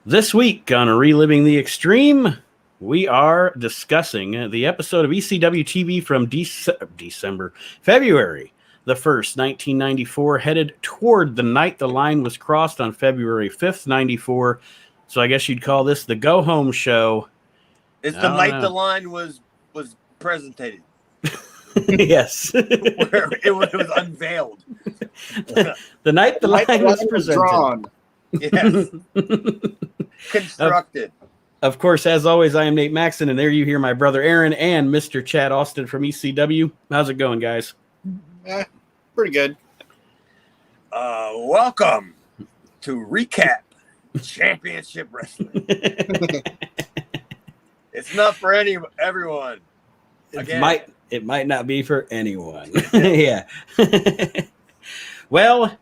This week on Reliving the Extreme, we are discussing the episode of ECW TV from February the 1st, 1994, headed toward the night the line was crossed on February 5th, 94. So I guess you'd call this the go-home show. It's the night the line was presented. Yes. Where it was unveiled. The night the line was presented. Drawn. Yes. Constructed. Of course, as always, I am Nate Maxon, and there you hear my brother Aaron and Mr. Chad Austin from ECW. How's it going, guys? Pretty good. Welcome to Recap Championship Wrestling. It's not for everyone. Again. It might not be for anyone. Yeah. Well,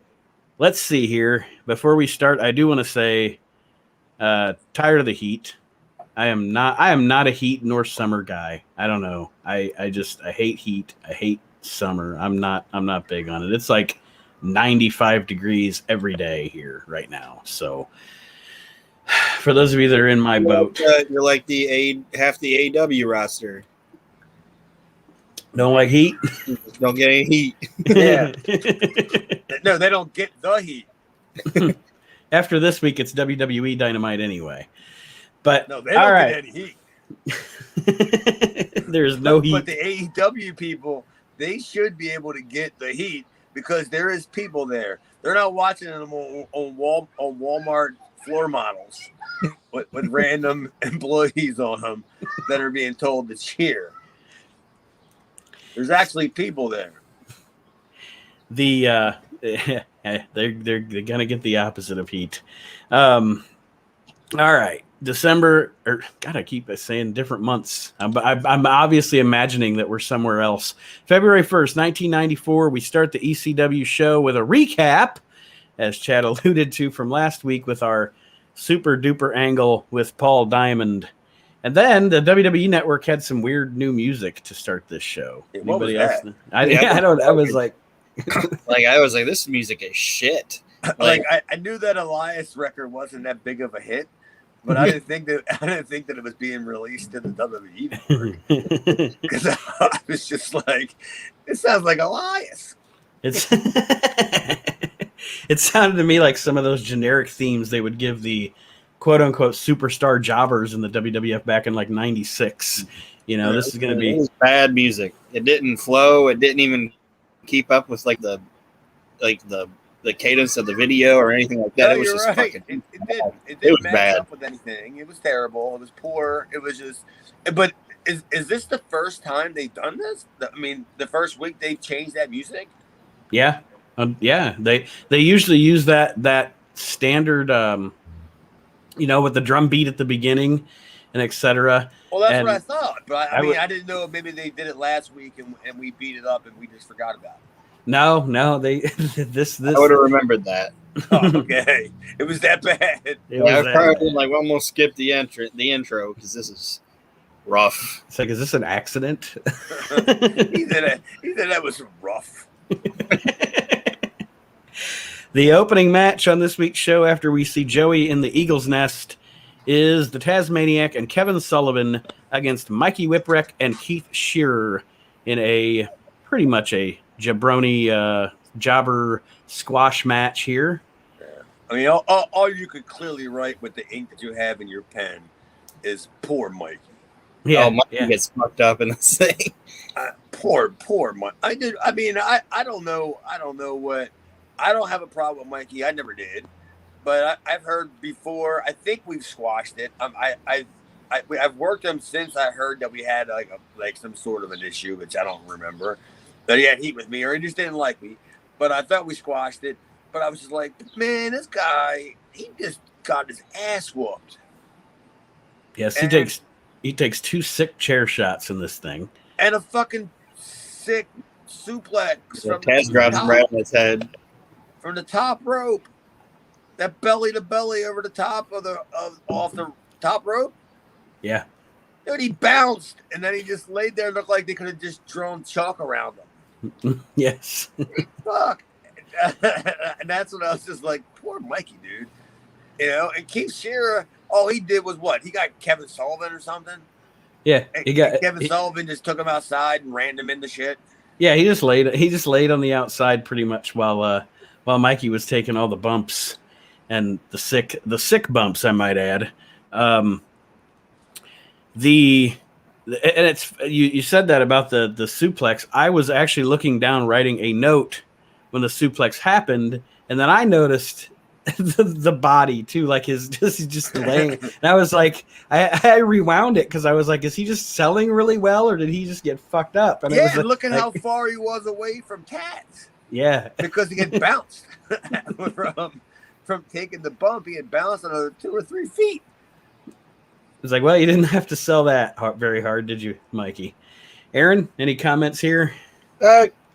let's see here. Before we start, I do want to say, tired of the heat. I am not a heat nor summer guy. I don't know. I hate heat. I hate summer. I'm not big on it. It's like 95 degrees every day here right now. So for those of you that are in my boat, you're like half the AW roster. Don't like heat. Don't get any heat. Yeah. No, they don't get the heat. After this week, it's WWE Dynamite anyway. But no, they don't get any heat. There's no heat. But the AEW people, they should be able to get the heat because there is people there. They're not watching them on Walmart floor models with random employees on them that are being told to cheer. There's actually people there. They're gonna get the opposite of heat. All right, December. I keep saying different months. I'm obviously imagining that we're somewhere else. February 1st, 1994. We start the ECW show with a recap, as Chad alluded to from last week, with our super duper angle with Paul Diamond. And then the WWE Network had some weird new music to start this show. What was that? I was like, this music is shit. I knew that Elias record wasn't that big of a hit, but I didn't think that it was being released to the WWE Network. Because I was just like, it sounds like Elias. It sounded to me like some of those generic themes they would give the quote-unquote superstar jobbers in the WWF back in like 96. You know, this is going to be bad music. It didn't flow. It didn't even keep up with like the cadence of the video or anything like that. No, it was just right. fucking it didn't match bad. up with anything. It was terrible. It was poor. It was just. But is this the first time they've done this? I mean, the first week they changed that music. Yeah, yeah. They usually use that standard. With the drum beat at the beginning and etc. Well, that's what I thought. But I didn't know if maybe they did it last week and we beat it up and we just forgot about it. No, they this. I would have remembered that. Oh, okay, it was that bad. I was probably like, well, I'm gonna skip the intro because this is rough. It's like, is this an accident? he said that was rough. The opening match on this week's show, after we see Joey in the Eagle's Nest, is the Tasmaniac and Kevin Sullivan against Mikey Whipwreck and Keith Shearer in a pretty much a jabroni jobber squash match here. Yeah. I mean, all you could clearly write with the ink that you have in your pen is poor Mikey. Yeah, Mikey gets fucked up in this thing. Poor Mikey. I don't know what. I don't have a problem with Mikey. I never did, but I've heard before. I think we've squashed it. I've worked him since I heard that we had like some sort of an issue, which I don't remember. That he had heat with me, or he just didn't like me. But I thought we squashed it. But I was just like, man, this guy, he just got his ass whooped. Yes, he takes 2 sick chair shots in this thing, and a fucking sick suplex. Taz grabs him right on his head. From the top rope, that belly to belly over the top off the top rope. Yeah, dude, he bounced and then he just laid there and looked like they could have just thrown chalk around him. Yes. Fuck. And that's when I was just like, poor Mikey, dude. You know, and Keith Shearer, all he did was what? He got Kevin Sullivan or something. Yeah, And Kevin Sullivan just took him outside and ran him into shit. Yeah, he just laid on the outside pretty much while Mikey was taking all the bumps and the sick bumps, I might add. And it's you said that about the suplex. I was actually looking down writing a note when the suplex happened, and then I noticed the body too, like he's just laying. And I was like, I rewound it because I was like, is he just selling really well, or did he just get fucked up? And yeah, and look at how far he was away from Taz. Yeah, because he had bounced from taking the bump. He had bounced another 2 or 3 feet. It's like, well, you didn't have to sell that very hard, did you, Mikey? Aaron, any comments here?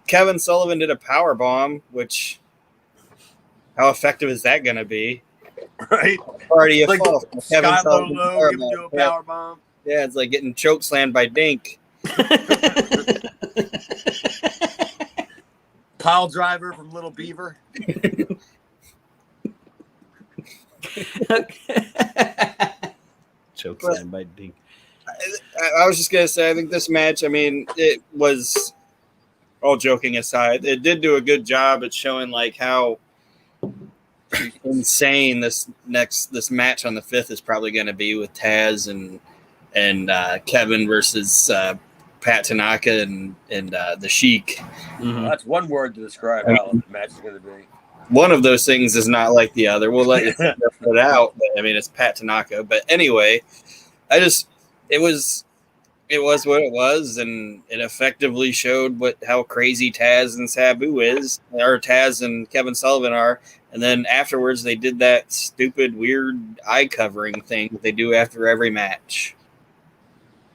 Kevin Sullivan did a power bomb, which how effective is that going to be? Right. Already a like fall. Scott Low, give him do a power bomb. Yeah, it's like getting choke slammed by Dink. Pile driver from Little Beaver. Choke slam by Dink. I was just going to say, I think this match, I mean, it was, all joking aside, it did do a good job at showing like how insane this match on the 5th is probably going to be with Taz and Kevin versus Pat Tanaka and the Sheik. Mm-hmm. Well, that's one word to describe how the match is going to be. One of those things is not like the other. We'll let you figure it out. But, I mean, it's Pat Tanaka. But anyway, it was what it was, and it effectively showed how crazy Taz and Sabu is, or Taz and Kevin Sullivan are. And then afterwards, they did that stupid, weird eye covering thing that they do after every match.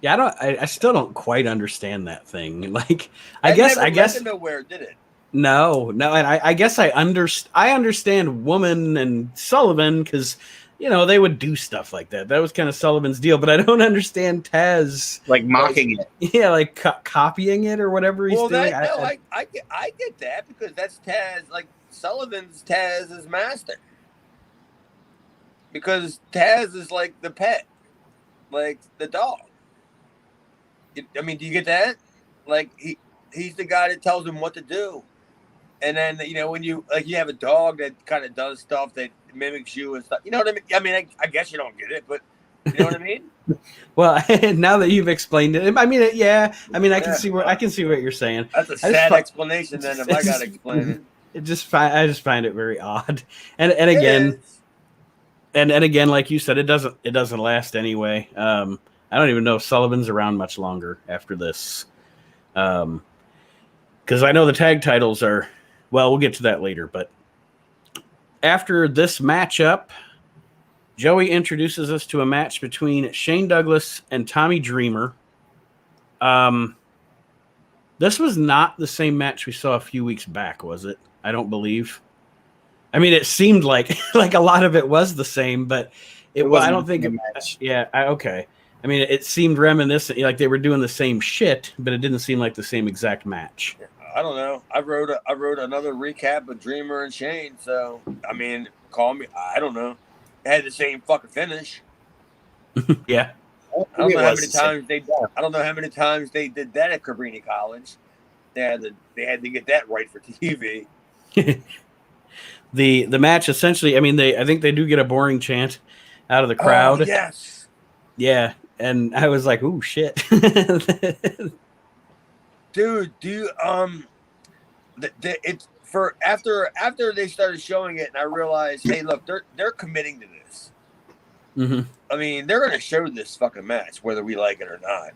Yeah, I still don't quite understand that thing. Like, I guess guess nowhere did it. No, and I guess I understand Woman and Sullivan because they would do stuff like that. That was kind of Sullivan's deal, but I don't understand Taz like mocking it. Yeah, like copying it or whatever he's doing. I get that because that's Taz. Like Sullivan's Taz's master because Taz is like the pet, like the dog. I mean, do you get that? Like he's the guy that tells him what to do. And then, when you have a dog that kind of does stuff that mimics you and stuff, you know what I mean? I mean, I guess you don't get it, but you know what I mean? Well, now that you've explained it, I mean, yeah. I mean, I can see what you're saying. That's a sad explanation then if I got to explain it. I just find it very odd. And again, and again, like you said, it doesn't last anyway. I don't even know if Sullivan's around much longer after this. Because I know the tag titles are, well, we'll get to that later. But after this matchup, Joey introduces us to a match between Shane Douglas and Tommy Dreamer. This was not the same match we saw a few weeks back, was it? I don't believe. I mean, it seemed like a lot of it was the same, but I don't think it match. Yeah, okay. I mean, it seemed reminiscent, like they were doing the same shit, but it didn't seem like the same exact match. I don't know. I wrote another recap of Dreamer and Shane, so I mean, call me. I don't know. It had the same fucking finish. Yeah. I don't know how many times they did that at Cabrini College. They had to get that right for TV. The match essentially, I mean, I think they do get a boring chant out of the crowd. Oh, yes. Yeah, and I was like, "Ooh, shit." Dude, it's for after they started showing it, and I realized, hey, look, they're committing to this. Mm-hmm. I mean, they're going to show this fucking match whether we like it or not.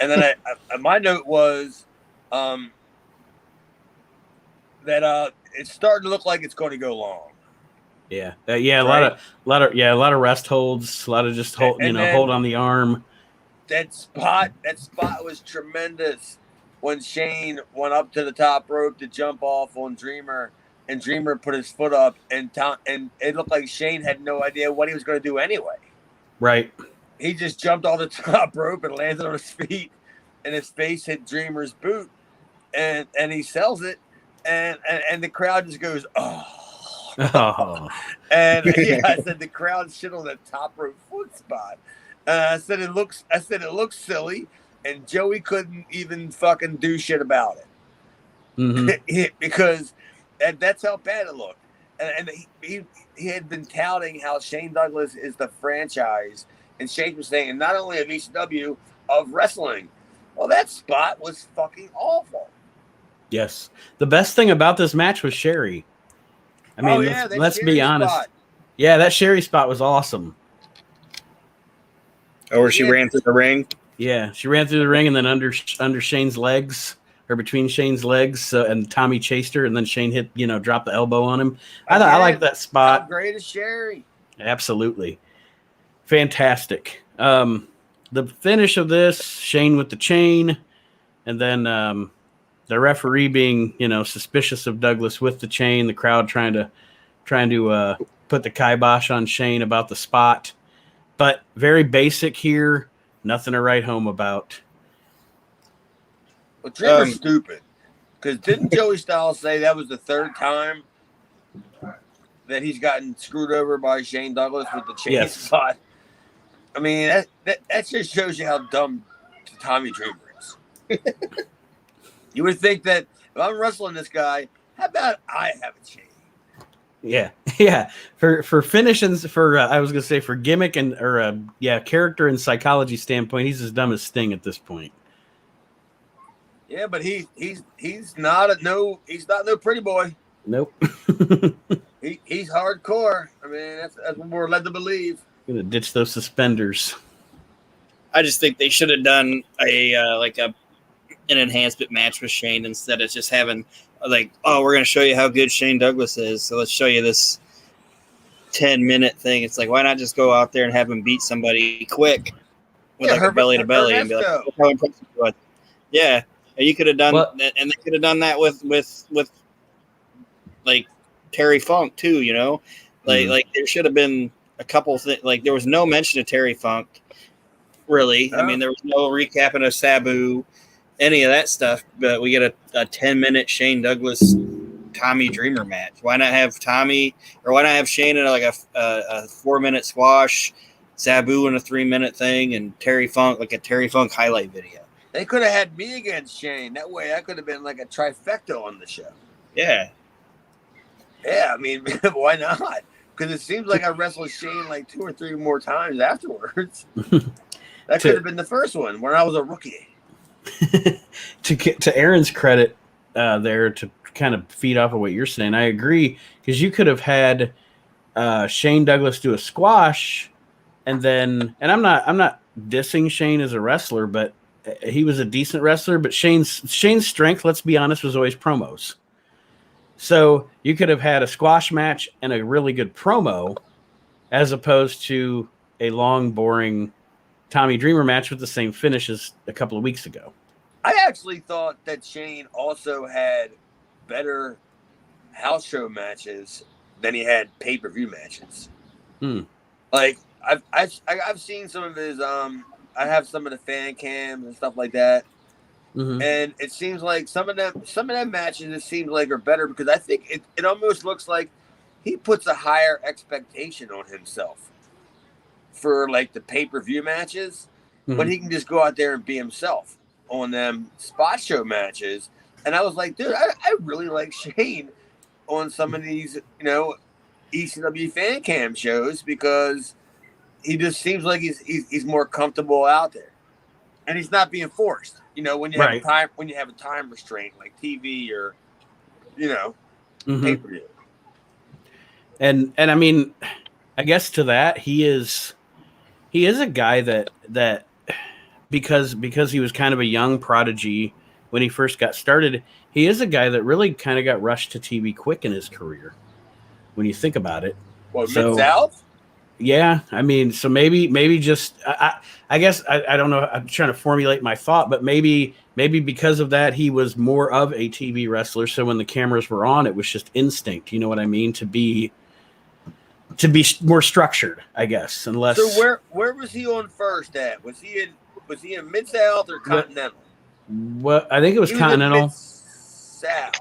And then my note was, that it's starting to look like it's going to go long. Yeah, a lot of rest holds, a lot of just hold on the arm. That spot was tremendous. When Shane went up to the top rope to jump off on Dreamer, and Dreamer put his foot up, and it looked like Shane had no idea what he was going to do anyway. Right. He just jumped off the top rope and landed on his feet, and his face hit Dreamer's boot, and he sells it, and the crowd just goes, oh. Oh. And yeah, I said the crowd shit on the top rope foot spot. I said it looks silly, and Joey couldn't even fucking do shit about it. Mm-hmm. Because that's how bad it looked. And he had been touting how Shane Douglas is the franchise, and Shane was saying not only of ECW, of wrestling. Well, that spot was fucking awful. Yes. The best thing about this match was Sherry. I mean, let's be honest. Spot. Yeah, that Sherry spot was awesome. Oh, where she ran through the ring? Yeah, she ran through the ring and then under Shane's legs, or between Shane's legs, and Tommy chased her, and then Shane dropped the elbow on him. I like that spot. How great is Sherry? Absolutely. Fantastic. The finish of this, Shane with the chain, and then the referee being, suspicious of Douglas with the chain, the crowd trying to put the kibosh on Shane about the spot. But very basic here, nothing to write home about. Well, Dreamer's stupid. Because didn't Joey Styles say that was the third time that he's gotten screwed over by Shane Douglas with the chain spot? I mean, that just shows you how dumb Tommy Dreamer is. You would think that if I'm wrestling this guy, how about I have a chain? Yeah. For finishes, I was gonna say for gimmick and character and psychology standpoint, he's as dumb as Sting at this point. Yeah, but he's not no pretty boy. Nope. he's hardcore. I mean, that's what we're led to believe. Gonna ditch those suspenders. I just think they should have done an enhancement match with Shane instead of just having we're going to show you how good Shane Douglas is. So let's show you this 10-minute thing. It's like, why not just go out there and have him beat somebody quick with a belly to belly and be like, look how impressive he was. Yeah, you could have done that, and they could have done that with like Terry Funk too. Like there should have been a couple things. Like there was no mention of Terry Funk, really. I mean, there was no recapping of Sabu. Any of that stuff, but we get a 10-minute Shane Douglas Tommy Dreamer match. Why not have Tommy, or why not have Shane in a 4-minute squash, Sabu in a 3-minute thing, and Terry Funk like a Terry Funk highlight video? They could have had me against Shane. That way, I could have been like a trifecta on the show. Yeah. Yeah, I mean, why not? Because it seems like I wrestled Shane like 2 or 3 more times afterwards. That could have been the first one when I was a rookie. To Aaron's credit, there to kind of feed off of what you're saying, I agree, because you could have had Shane Douglas do a squash, and I'm not dissing Shane as a wrestler, but he was a decent wrestler. But Shane's strength, let's be honest, was always promos. So you could have had a squash match and a really good promo, as opposed to a long, boring Tommy Dreamer match with the same finish as a couple of weeks ago. I actually thought that Shane also had better house show matches than he had pay-per-view matches. Like I've seen some of his I have some of the fan cams and stuff like that. And it seems like some of them matches it seems like are better because I think it almost looks like he puts a higher expectation on himself for like the pay-per-view matches, but he can just go out there and be himself on them spot show matches. And I was like, dude, I really like Shane on some of these, ECW fan cam shows because he just seems like he's more comfortable out there. And he's not being forced. When you have a time restraint like TV or pay-per-view. And I mean, I guess to that he is a guy that because he was kind of a young prodigy when he first got started, he is a guy that really kind of got rushed to TV quick in his career when you think about it. Well, Mid-South? Yeah, I mean, so maybe just I guess I don't know. I'm trying to formulate my thought, but maybe because of that, he was more of a TV wrestler. So when the cameras were on, it was just instinct. You know what I mean? To be more structured, I guess. Unless so, where was he on first at? Was he in Mid-South or Continental? What I think it was Continental. Mid-South.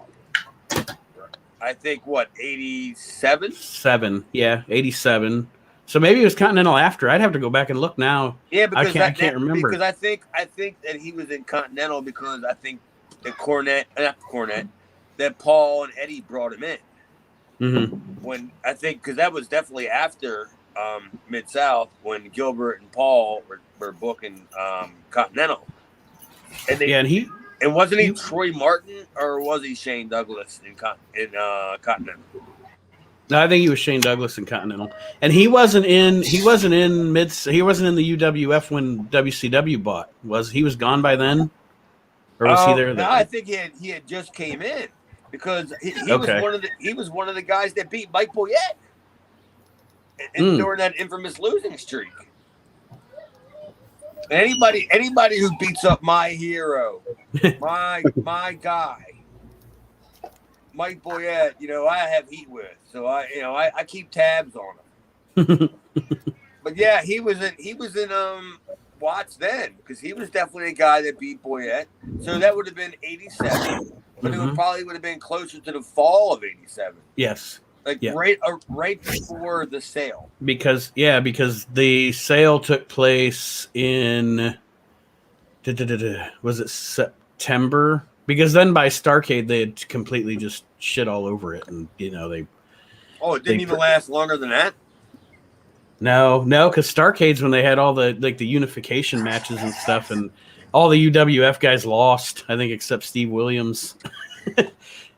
I think what 87. 87. So maybe it was Continental after. I'd have to go back and look now. Yeah, because I can't remember. Because I think that he was in Continental because I think that that Paul and Eddie brought him in. Mm-hmm. When I think because that was definitely after Mid-South when Gilbert and Paul were booking Continental. And wasn't he Troy Martin or was he Shane Douglas in Continental? No, I think he was Shane Douglas in Continental, and he wasn't in the UWF when WCW bought. He was gone by then, or was he there? No, I think he had just came in because he was one of the guys that beat Mike Boyette during that infamous losing streak. Anybody who beats up my hero, my guy, Mike Boyette, I have heat with, so I keep tabs on him. But yeah, he was in Watts then because he was definitely a guy that beat Boyette. So that would have been 87, but it would have been closer to the fall of 87. Yes. Right before the sale. Because the sale took place in was it September? Because then by Starrcade they had completely just shit all over it, and they. Oh, it didn't even last longer than that. No, because Starrcade's when they had all the the unification matches and stuff, and all the UWF guys lost, I think, except Steve Williams,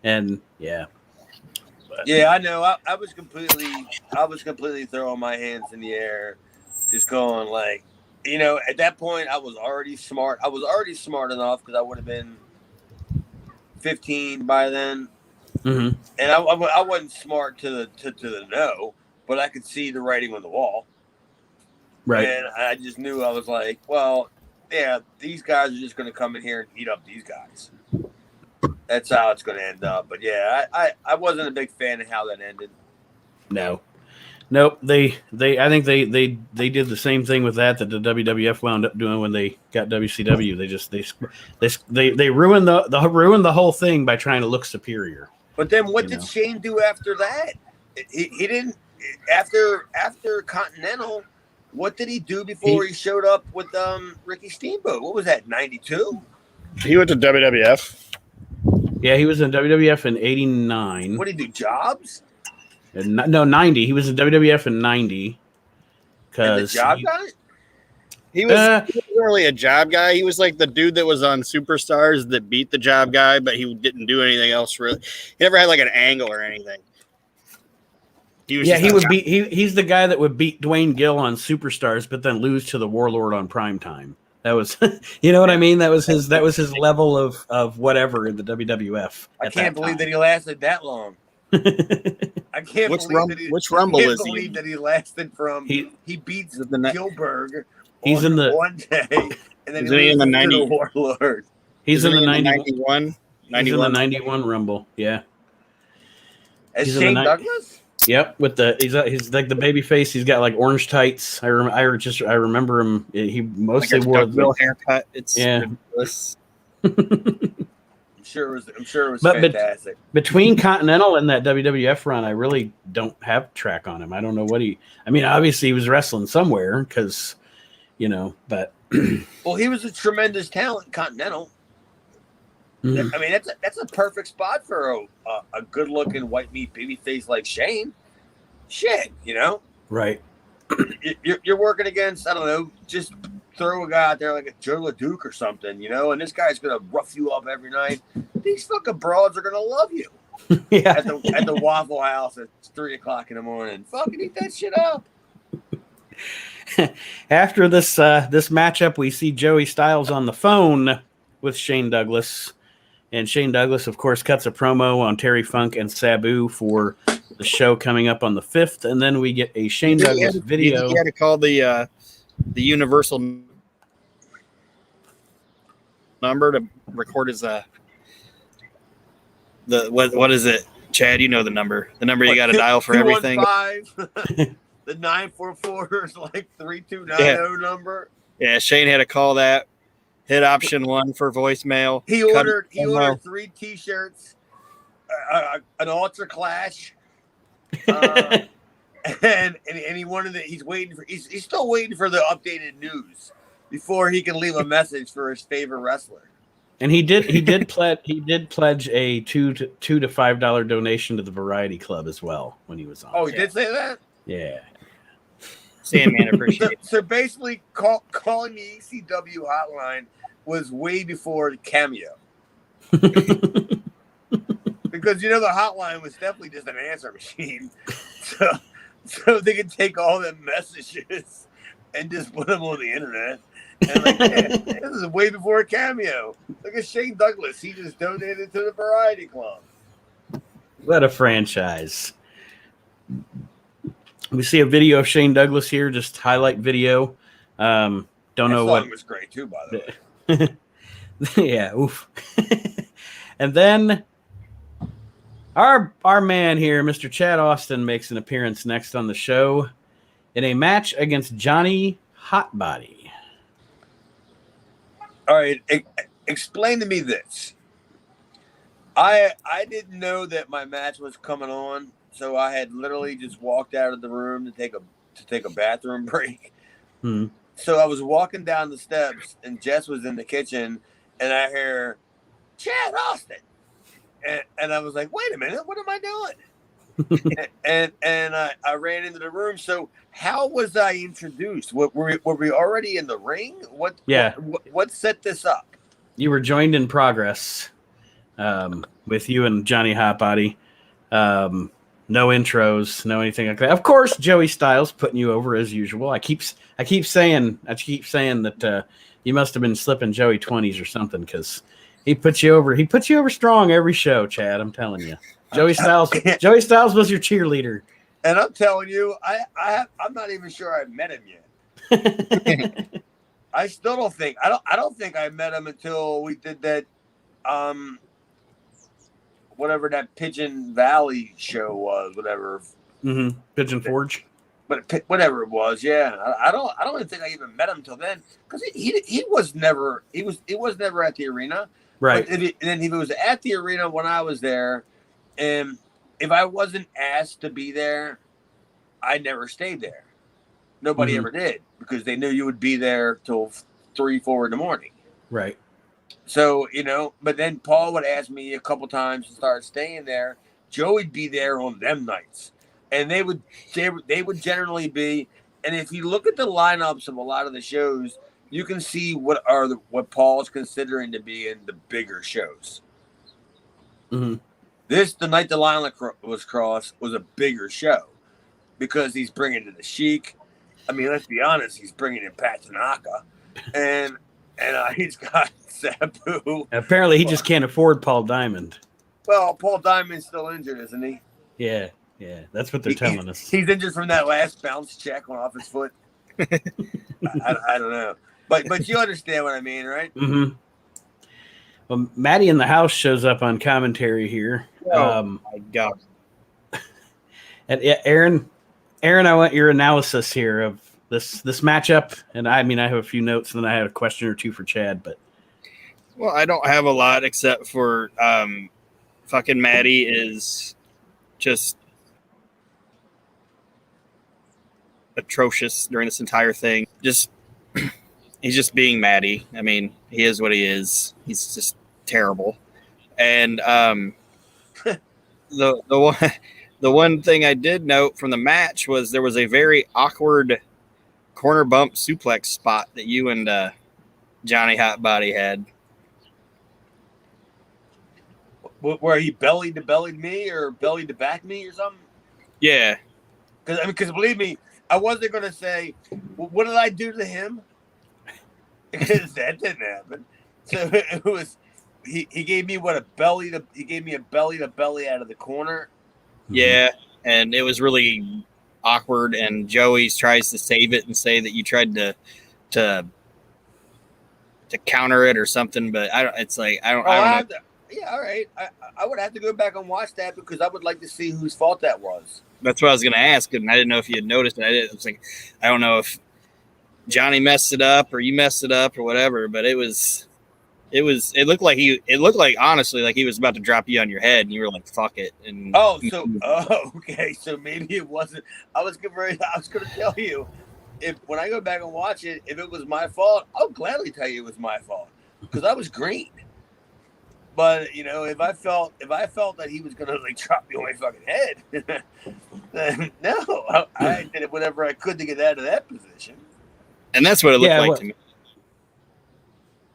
and yeah. Yeah, I know. I was completely throwing my hands in the air, just going like, at that point I was already smart. I was already smart enough because I would have been 15 by then, and I wasn't smart to the no, but I could see the writing on the wall. Right. And I just knew I was like, well, yeah, these guys are just going to come in here and eat up these guys. That's how it's going to end up. But yeah, I wasn't a big fan of how that ended. No. Nope. I think they did the same thing with that the WWF wound up doing when they got WCW. They ruined the whole thing by trying to look superior. But then what did Shane do after that? He didn't after Continental. What did he do before he showed up with Ricky Steamboat? What was that? 92? He went to WWF. Yeah, he was in WWF in 89. What did he do? Jobs? No, 90. He was in WWF in 90. Because the job guy? He wasn't really a job guy. He was like the dude that was on Superstars that beat the job guy, but he didn't do anything else really. He never had like an angle or anything. He's the guy that would beat Dwayne Gill on Superstars, but then lose to the Warlord on Primetime. That was, you know what I mean? That was his level of whatever in the WWF. I can't believe that he lasted that long. I can't which Rumble is he? Believe that he lasted from he beats Gilbert. He's in the one day, and then he in the 90 Warlord. He's in the 91. He's in the 91 Rumble. Yeah. As Shane Douglas. Yep, he's like the baby face. He's got like orange tights. I remember him. He mostly wore the haircut. It's ridiculous. I'm sure it was fantastic. Between Continental and that WWF run, I really don't have track on him. I don't know what obviously he was wrestling somewhere because, but. Well, he was a tremendous talent in Continental. Mm-hmm. I mean, that's a perfect spot for a good-looking white meat baby face like Shane. Shit, Right. You're working against, I don't know, just throw a guy out there like a Joe LaDuke or something, and this guy's gonna rough you up every night. These fucking broads are gonna love you. Yeah. At the Waffle House at 3:00 in the morning. Fucking eat that shit up. After this matchup, we see Joey Styles on the phone with Shane Douglas. And Shane Douglas, of course, cuts a promo on Terry Funk and Sabu for the show coming up on the 5th. And then we get a Shane Douglas video. He had to call the universal number to record his what is it, Chad? You know the number. The number you got to dial for everything. The 944 is like 3290 number. Yeah, Shane had to call that. Hit option 1 for voicemail. He ordered 3 T-shirts an Ultra Clash. And he wanted that. He's waiting for. He's still waiting for the updated news before he can leave a message for his favorite wrestler. And he did pledge a $2 to $5 donation to the Variety Club as well when he was on. Oh, he did say that? Yeah. Sandman appreciate it. So basically, calling the ECW hotline was way before the Cameo. Because the hotline was definitely just an answer machine. So they could take all the messages and just put them on the internet. And man, this is way before a Cameo. Look at Shane Douglas. He just donated to the Variety Club. What a franchise. We see a video of Shane Douglas here, just highlight video. Don't know what. That was great too, by the way. Yeah, oof. And then our man here, Mr. Chad Austin, makes an appearance next on the show in a match against Johnny Hotbody. All right, explain to me this. I didn't know that my match was coming on, so I had literally just walked out of the room to take a bathroom break. So I was walking down the steps, and Jess was in the kitchen, and I hear Chad Austin. And I was like, wait a minute, what am I doing? and I ran into the room. So how was I introduced? Were we already in the ring? What set this up? You were joined in progress with you and Johnny Hotbody. No intros, no anything like that. Of course, Joey Styles putting you over as usual. I keep saying that you must have been slipping Joey 20s or something because he puts you over. He puts you over strong every show, Chad. I'm telling you. Joey Styles was your cheerleader. And I'm telling you, I'm not even sure I met him yet. I still don't think I don't think I met him until we did that whatever that Pigeon Valley show was, whatever. Pigeon Forge. But whatever it was, yeah. I don't even think I even met him until then because he was never at the arena. Right. But if it was at the arena when I was there, and if I wasn't asked to be there, I never stayed there. Nobody ever did because they knew you would be there till 3, 4 in the morning. Right. So, but then Paul would ask me a couple times to start staying there. Joey'd be there on them nights. And they would generally be, and if you look at the lineups of a lot of the shows, you can see what Paul's considering to be in the bigger shows. The night the line was crossed was a bigger show because he's bringing in the Sheik. I mean, let's be honest, he's bringing in Pat Tanaka, and he's got Sabu. Apparently, he just can't afford Paul Diamond. Well, Paul Diamond's still injured, isn't he? Yeah, that's what they're telling us. He's injured from that last bounce check off his foot. I don't know. But you understand what I mean, right? Well, Maddie in the house shows up on commentary here. Oh my God! And yeah, Aaron, I want your analysis here of this matchup. And I mean, I have a few notes, and then I had a question or two for Chad. But well, I don't have a lot except for fucking Maddie is just atrocious during this entire thing. He's just being Maddie. I mean, he is what he is. He's just terrible. And the one thing I did note from the match was there was a very awkward corner bump suplex spot that you and Johnny Hotbody had. Where he belly to bellied me or belly to back me or something? Yeah. Because believe me, I wasn't going to say, what did I do to him? Because that didn't happen. So it was he gave me a belly to belly out of the corner. Yeah, and it was really awkward. And Joey tries to save it and say that you tried to counter it or something, but I don't know. Yeah, all right. I would have to go back and watch that because I would like to see whose fault that was. That's what I was going to ask, and I didn't know if you had noticed it. I was like, I don't know if Johnny messed it up or you messed it up or whatever, but it was It looked like honestly like he was about to drop you on your head, and you were like, "Fuck it." And okay. So maybe it wasn't. I was gonna tell you, when I go back and watch it, if it was my fault, I'll gladly tell you it was my fault because I was green. But if I felt that he was gonna like drop me on my fucking head, then no, I did whatever I could to get out of that position. And that's what it looked like to me.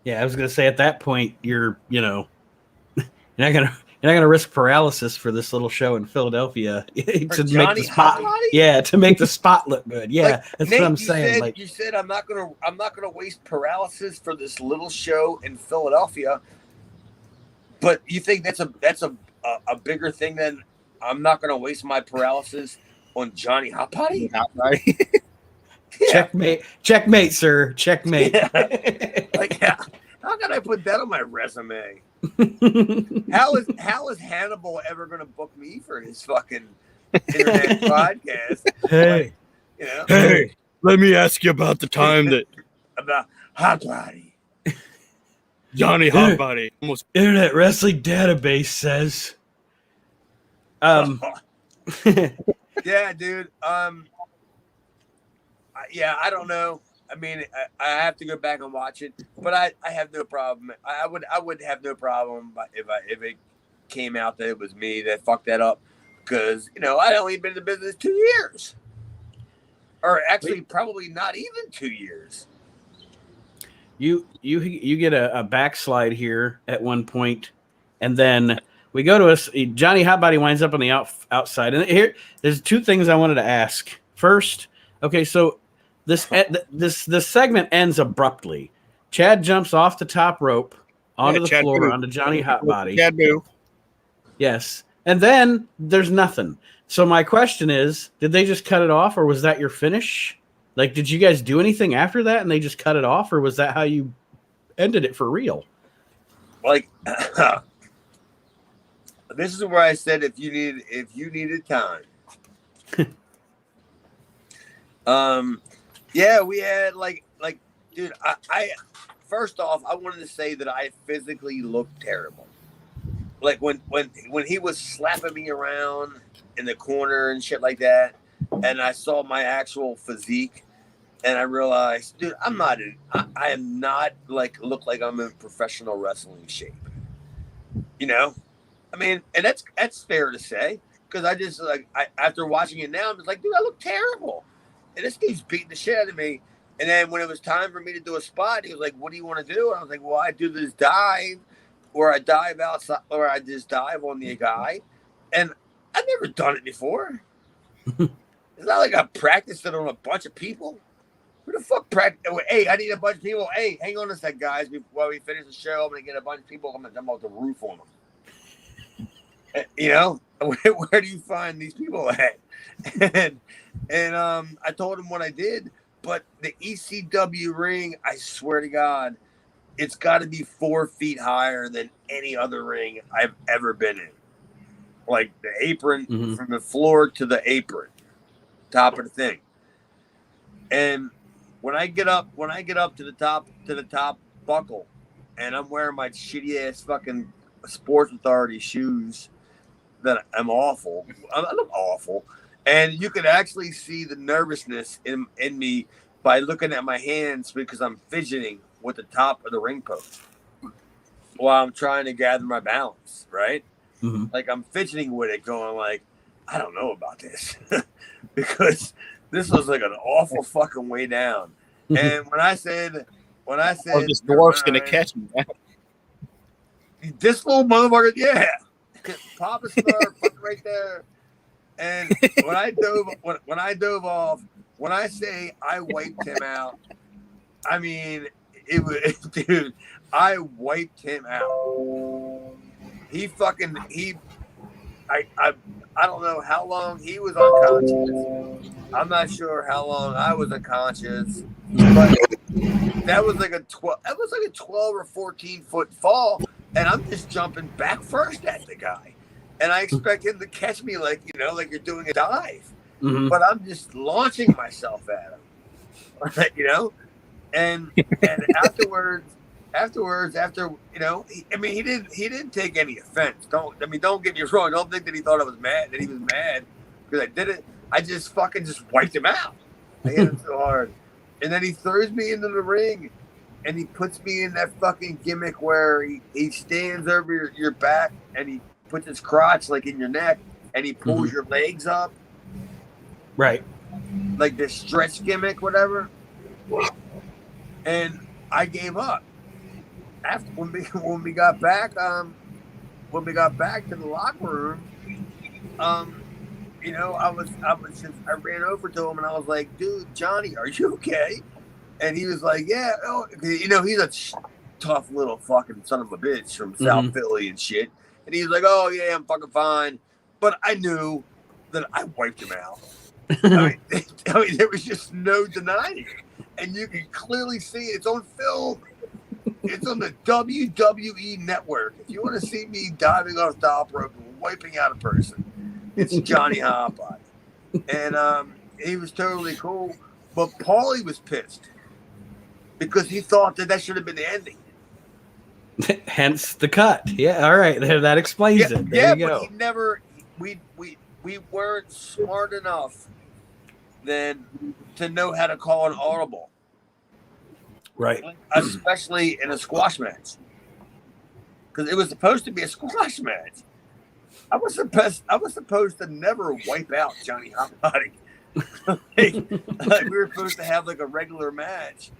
Yeah, I was gonna say at that point you're not gonna risk paralysis for this little show in Philadelphia to make the spot. Yeah, to make the spot look good. Yeah, like, that's Nate, what I'm saying. You said I'm not gonna waste paralysis for this little show in Philadelphia. But you think that's a bigger thing than I'm not going to waste my paralysis on Johnny Hot Potty? Yeah. Checkmate, sir. Checkmate. Yeah. How can I put that on my resume? How is Hannibal ever going to book me for his fucking internet podcast? Hey, hey, let me ask you about the time that about Hot Potty. Johnny Hot Body. Internet Wrestling Database says. Yeah, dude. Yeah, I don't know. I mean, I have to go back and watch it, but I have no problem. I would have no problem if it came out that it was me that fucked that up, because I'd only been in the business 2 years, or actually probably not even 2 years. You get a backslide here at one point, and then we go to Johnny Hotbody winds up on the outside. And here, there's two things I wanted to ask. First, okay, so this segment ends abruptly. Chad jumps off the top rope onto the floor onto Johnny Hotbody. Chad Boo. Yes, and then there's nothing. So my question is, did they just cut it off, or was that your finish? Like, did you guys do anything after that and they just cut it off, or was that how you ended it for real? Like, this is where I said if you needed time. Yeah, we had like, dude, I first off, I wanted to say that I physically looked terrible. Like when he was slapping me around in the corner and shit like that, and I saw my actual physique, and I realized, dude, I am not look like I'm in professional wrestling shape. I mean, and that's fair to say, because I just after watching it now, I'm just like, dude, I look terrible, and this dude's beating the shit out of me. And then when it was time for me to do a spot, he was like, "What do you want to do?" And I was like, "Well, I do this dive, or I dive outside, or I just dive on the guy," and I've never done it before. It's not like I practiced it on a bunch of people. Who the fuck practice? Hey, I need a bunch of people. Hey, hang on a sec, guys. While we finish the show, I'm gonna get a bunch of people. I'm gonna jump off the roof on them. Where do you find these people at? And I told him what I did, but the ECW ring, I swear to God, it's got to be 4 feet higher than any other ring I've ever been in. Like the apron, from the floor to the apron, top of the thing. And when I get up to the top buckle, and I'm wearing my shitty ass fucking Sports Authority shoes that I'm awful. I'm awful. And you could actually see the nervousness in me by looking at my hands, because I'm fidgeting with the top of the ring post while I'm trying to gather my balance, right? Mm-hmm. Like I'm fidgeting with it, going like, I don't know about this, because this was like an awful fucking way down. And when I said, this dwarf's gonna catch me, this little motherfucker, yeah, Papa Star, fuck right there. And when I dove off, when I say I wiped him out, I mean it was, dude. I wiped him out. I don't know how long he was unconscious. I'm not sure how long I was unconscious, but that was like a 12 or 14 foot fall, and I'm just jumping back first at the guy, and I expect him to catch me like you're doing a dive, but I'm just launching myself at him, and afterwards, afterwards, after he didn't take any offense. Don't get me wrong. Don't think that he thought I was mad. That he was mad because I did it. I just fucking just wiped him out. I hit him so hard, and then he throws me into the ring, and he puts me in that fucking gimmick where he stands over your back and he puts his crotch like in your neck and he pulls your legs up, right? Like this stretch gimmick, whatever. And I gave up. After when we got back to the locker room, I ran over to him and I was like, dude, Johnny, are you okay? And he was like, yeah, he's a tough little fucking son of a bitch from South Philly and shit. And he was like, oh yeah, I'm fucking fine. But I knew that I wiped him out. I mean, there was just no denying it. And you can clearly see it's on film. It's on the WWE network. If you want to see me diving off the top rope and wiping out a person, it's Johnny Hotbody. And he was totally cool. But Paulie was pissed because he thought that should have been the ending. Hence the cut. Yeah, all right. That explains it. There you go. But he never. We weren't smart enough then to know how to call an audible. Right. Especially in a squash match. Because it was supposed to be a squash match. I was supposed to never wipe out Johnny Hotbody. like we were supposed to have like a regular match.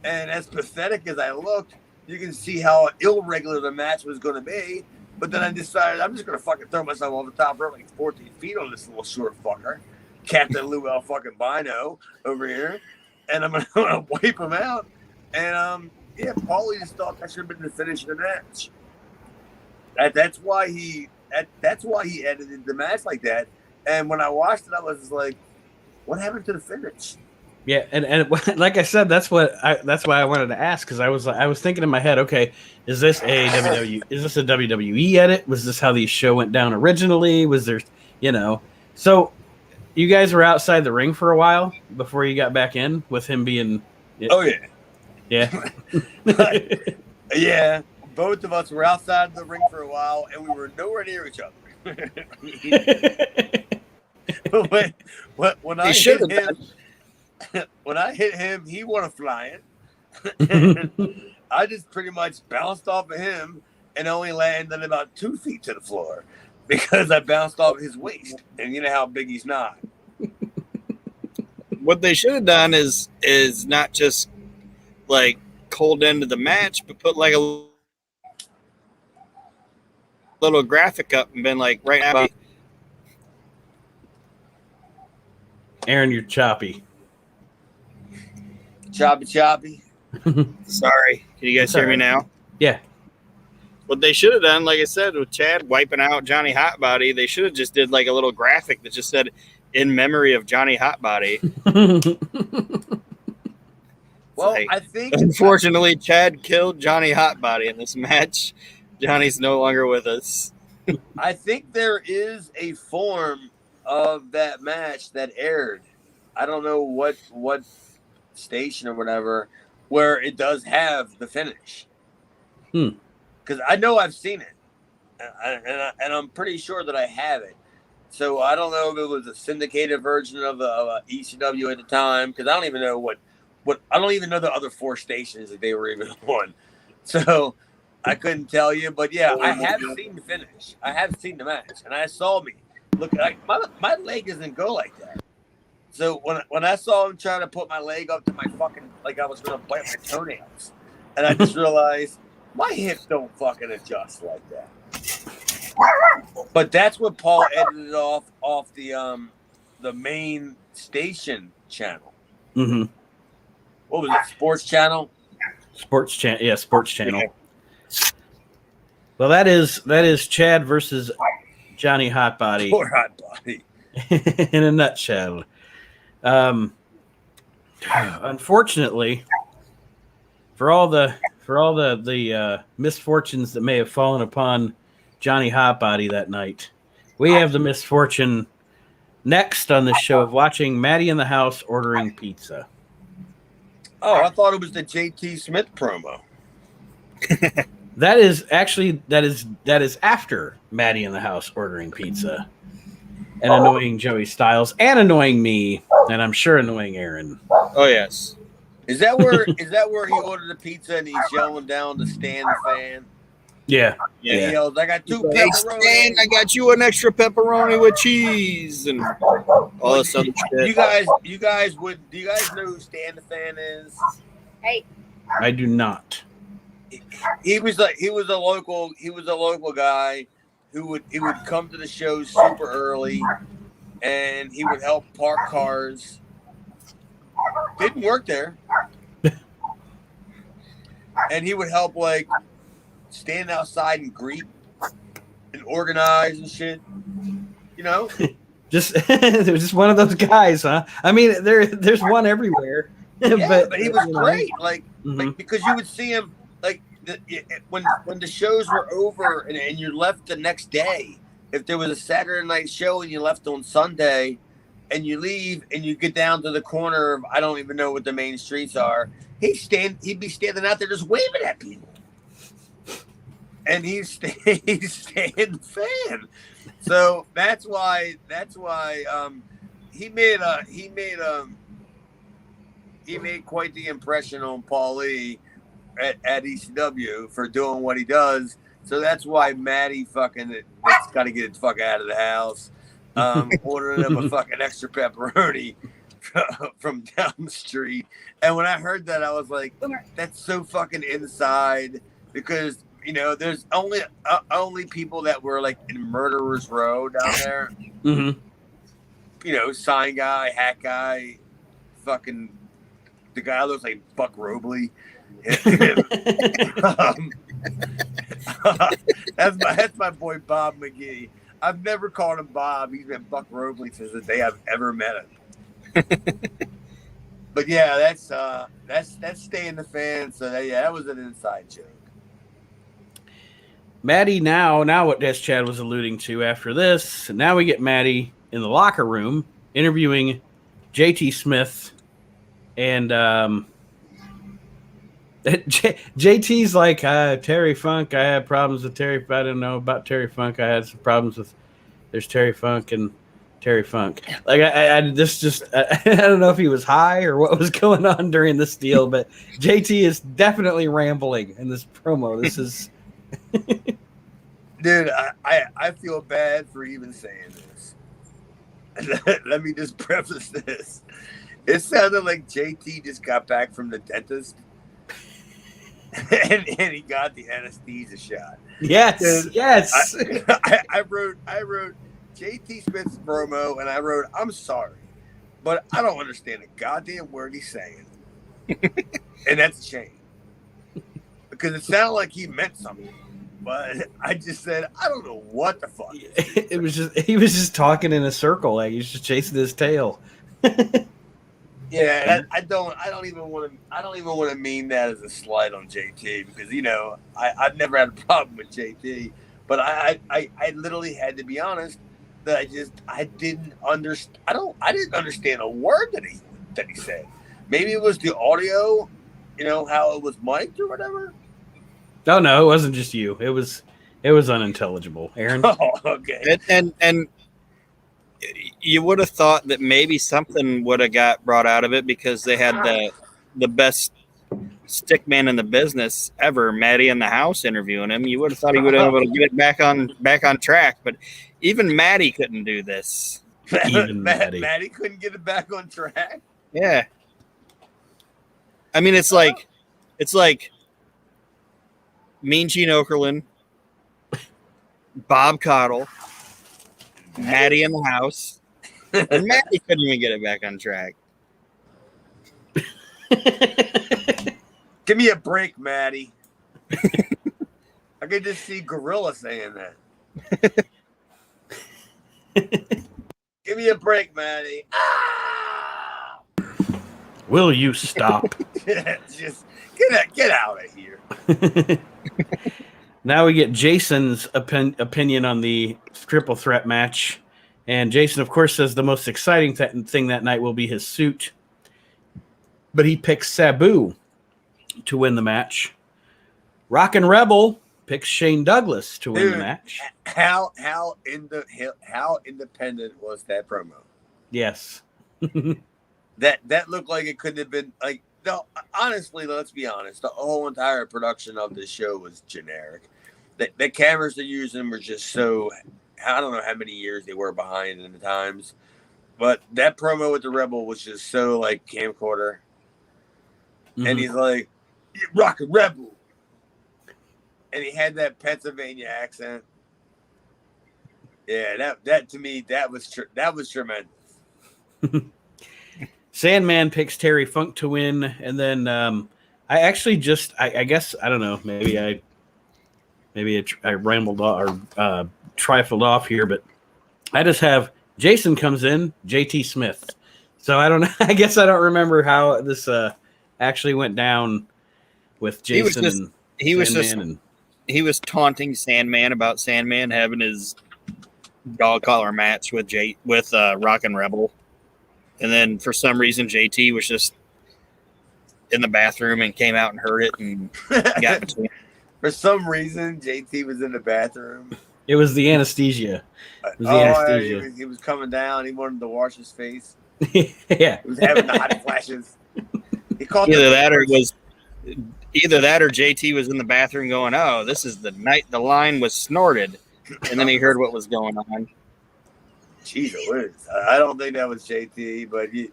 And as pathetic as I looked, you can see how irregular the match was going to be. But then I decided I'm just going to fucking throw myself off the top rope like 14 feet on this little short fucker. Captain Lou El fucking Bino over here. And I'm going to wipe him out. And, Paulie just thought that should have been the finish of the match. That's why he edited the match like that. And when I watched it, I was just like, what happened to the finish? Yeah, and like I said, that's why I wanted to ask, because I was thinking in my head, okay, is this a WWE edit? Was this how the show went down originally? Was there, so you guys were outside the ring for a while before you got back in with him being. Oh yeah. Yeah. Yeah. Both of us were outside the ring for a while, and we were nowhere near each other. when I hit him, he went flying. I just pretty much bounced off of him and only landed about 2 feet to the floor because I bounced off his waist, and you know how big he's not. What they should have done is not just like cold into the match, but put like a little graphic up and been like, right now, Aaron, you're choppy. Choppy. Sorry. Can you guys hear me now? Yeah. What they should have done, like I said, with Chad wiping out Johnny Hotbody, they should have just did like a little graphic that just said, in memory of Johnny Hotbody. Well, like, I think unfortunately, Chad killed Johnny Hotbody in this match. Johnny's no longer with us. I think there is a form of that match that aired. I don't know what station or whatever, where it does have the finish. Because I know I've seen it, and I'm pretty sure that I have it. So I don't know if it was a syndicated version of ECW at the time, because I don't even know what I don't even know the other 4 stations that they were even on. So I couldn't tell you, but yeah, I have seen the finish. I have seen the match, and I saw me look like my leg doesn't go like that. So when I saw him trying to put my leg up to my fucking, like I was gonna bite my toenails, and I just realized my hips don't fucking adjust like that. But that's what Paul edited off the main station channel. Mm-hmm. What was it? Sports channel. Sports channel. Yeah, sports channel. Well, that is Chad versus Johnny Hotbody. Poor Hotbody. In a nutshell. Unfortunately, for all the misfortunes that may have fallen upon Johnny Hotbody that night, we have the misfortune next on this show of watching Maddie in the house ordering pizza. Oh, I thought it was the JT Smith promo. That is actually that is after Maddie in the house ordering pizza and annoying Joey Styles and annoying me, and I'm sure annoying Aaron. Oh yes. Is that where he ordered the pizza and he's yelling down to Stan the fan? Yeah. And he yells, "I got 2 Hey, Stan, pepperonis." I got you an extra pepperoni with cheese and all this other shit. Do you guys know who Stan the fan is? Hey, I do not. He was a local guy who would come to the shows super early, and he would help park cars. Didn't work there, and he would help like stand outside and greet and organize and shit. You know, Just there's just one of those guys, huh? I mean, there's one everywhere. yeah, but he was great. Like, Mhm. like because you would see him like when the shows were over and you left the next day. If there was a Saturday night show and you left on Sunday, and you leave and you get down to the corner of I don't even know what the main streets are, he'd be standing out there just waving at people, and he's Stan fan. So that's why he made quite the impression on Paulie at ECW for doing what he does. So that's why Maddie it's got to get its fuck out of the house. Ordering him a fucking extra pepperoni from down the street. And when I heard that, I was like, that's so fucking inside, because there's only people that were like in Murderer's Row down there. Mm-hmm. Sign guy, hat guy, fucking the guy looks like Buck Robley. That's my boy Bob McGee. I've never called him Bob. He's been Buck Robley since the day I've ever met him. But yeah, that's staying the fan. So that was an inside joke. Maddie now what Des Chad was alluding to after this. Now we get Maddie in the locker room interviewing JT Smith, and JT's like, Terry Funk. I had problems with Terry. I didn't know about Terry Funk. I had some problems with. There's Terry Funk and Terry Funk. Like I don't know if he was high or what was going on during this deal, but JT is definitely rambling in this promo. This is, dude. I feel bad for even saying this. Let me just preface this. It sounded like JT just got back from the dentist. And he got the anesthesia shot. Yes, yes. I wrote JT Smith's promo, and I wrote, "I'm sorry, but I don't understand a goddamn word he's saying," and that's a shame because it sounded like he meant something, but I just said, "I don't know what the fuck." It was just he was just talking in a circle, like he's just chasing his tail. Yeah, I don't even want to mean that as a slight on JT, because I've never had a problem with JT, but I literally had to be honest that I didn't understand. I didn't understand a word that he said. Maybe it was the audio, how it was mic'd or whatever. Oh no, it wasn't just you. It was unintelligible, Aaron. Oh, okay. And you would have thought that maybe something would have got brought out of it because they had the best stick man in the business ever, Maddie in the house, interviewing him. You would have thought he would have been able to get it back on track, but even Maddie couldn't do this. Even Maddie couldn't get it back on track. Yeah, I mean it's like Mean Gene Okerlund, Bob Caudle, Maddie in the house, and Maddie couldn't even get it back on track. Give me a break, Maddie. I could just see Gorilla saying that. Give me a break, Maddie. Ah! Will you stop? Just get out of here. Now we get Jason's opinion on the triple threat match. And Jason, of course, says the most exciting thing that night will be his suit. But he picks Sabu to win the match. Rockin' Rebel picks Shane Douglas to win the match. How independent was that promo? Yes. That looked like it couldn't have been like. No, honestly, let's be honest. The whole entire production of this show was generic. The cameras they're using were just so. I don't know how many years they were behind in the times, but that promo with the Rebel was just so like camcorder. Mm-hmm. And he's like, "Rockin' Rebel," and he had that Pennsylvania accent. Yeah, that to me that was tremendous. Sandman picks Terry Funk to win, and then I actually I guess I don't know, maybe I rambled off or trifled off here, but I just have Jason comes in, JT Smith. So I don't know. I guess I don't remember how this actually went down with Jason. He was taunting Sandman about Sandman having his dog collar match with Rockin' Rebel. And then for some reason, JT was just in the bathroom and came out and heard it and got between. For some reason, JT was in the bathroom. It was the anesthesia. He was coming down. He wanted to wash his face. Yeah. He was having the hot flashes. He called either that or JT was in the bathroom going, "Oh, this is the night the line was snorted," and then he heard what was going on. Jeez, I don't think that was JT, but it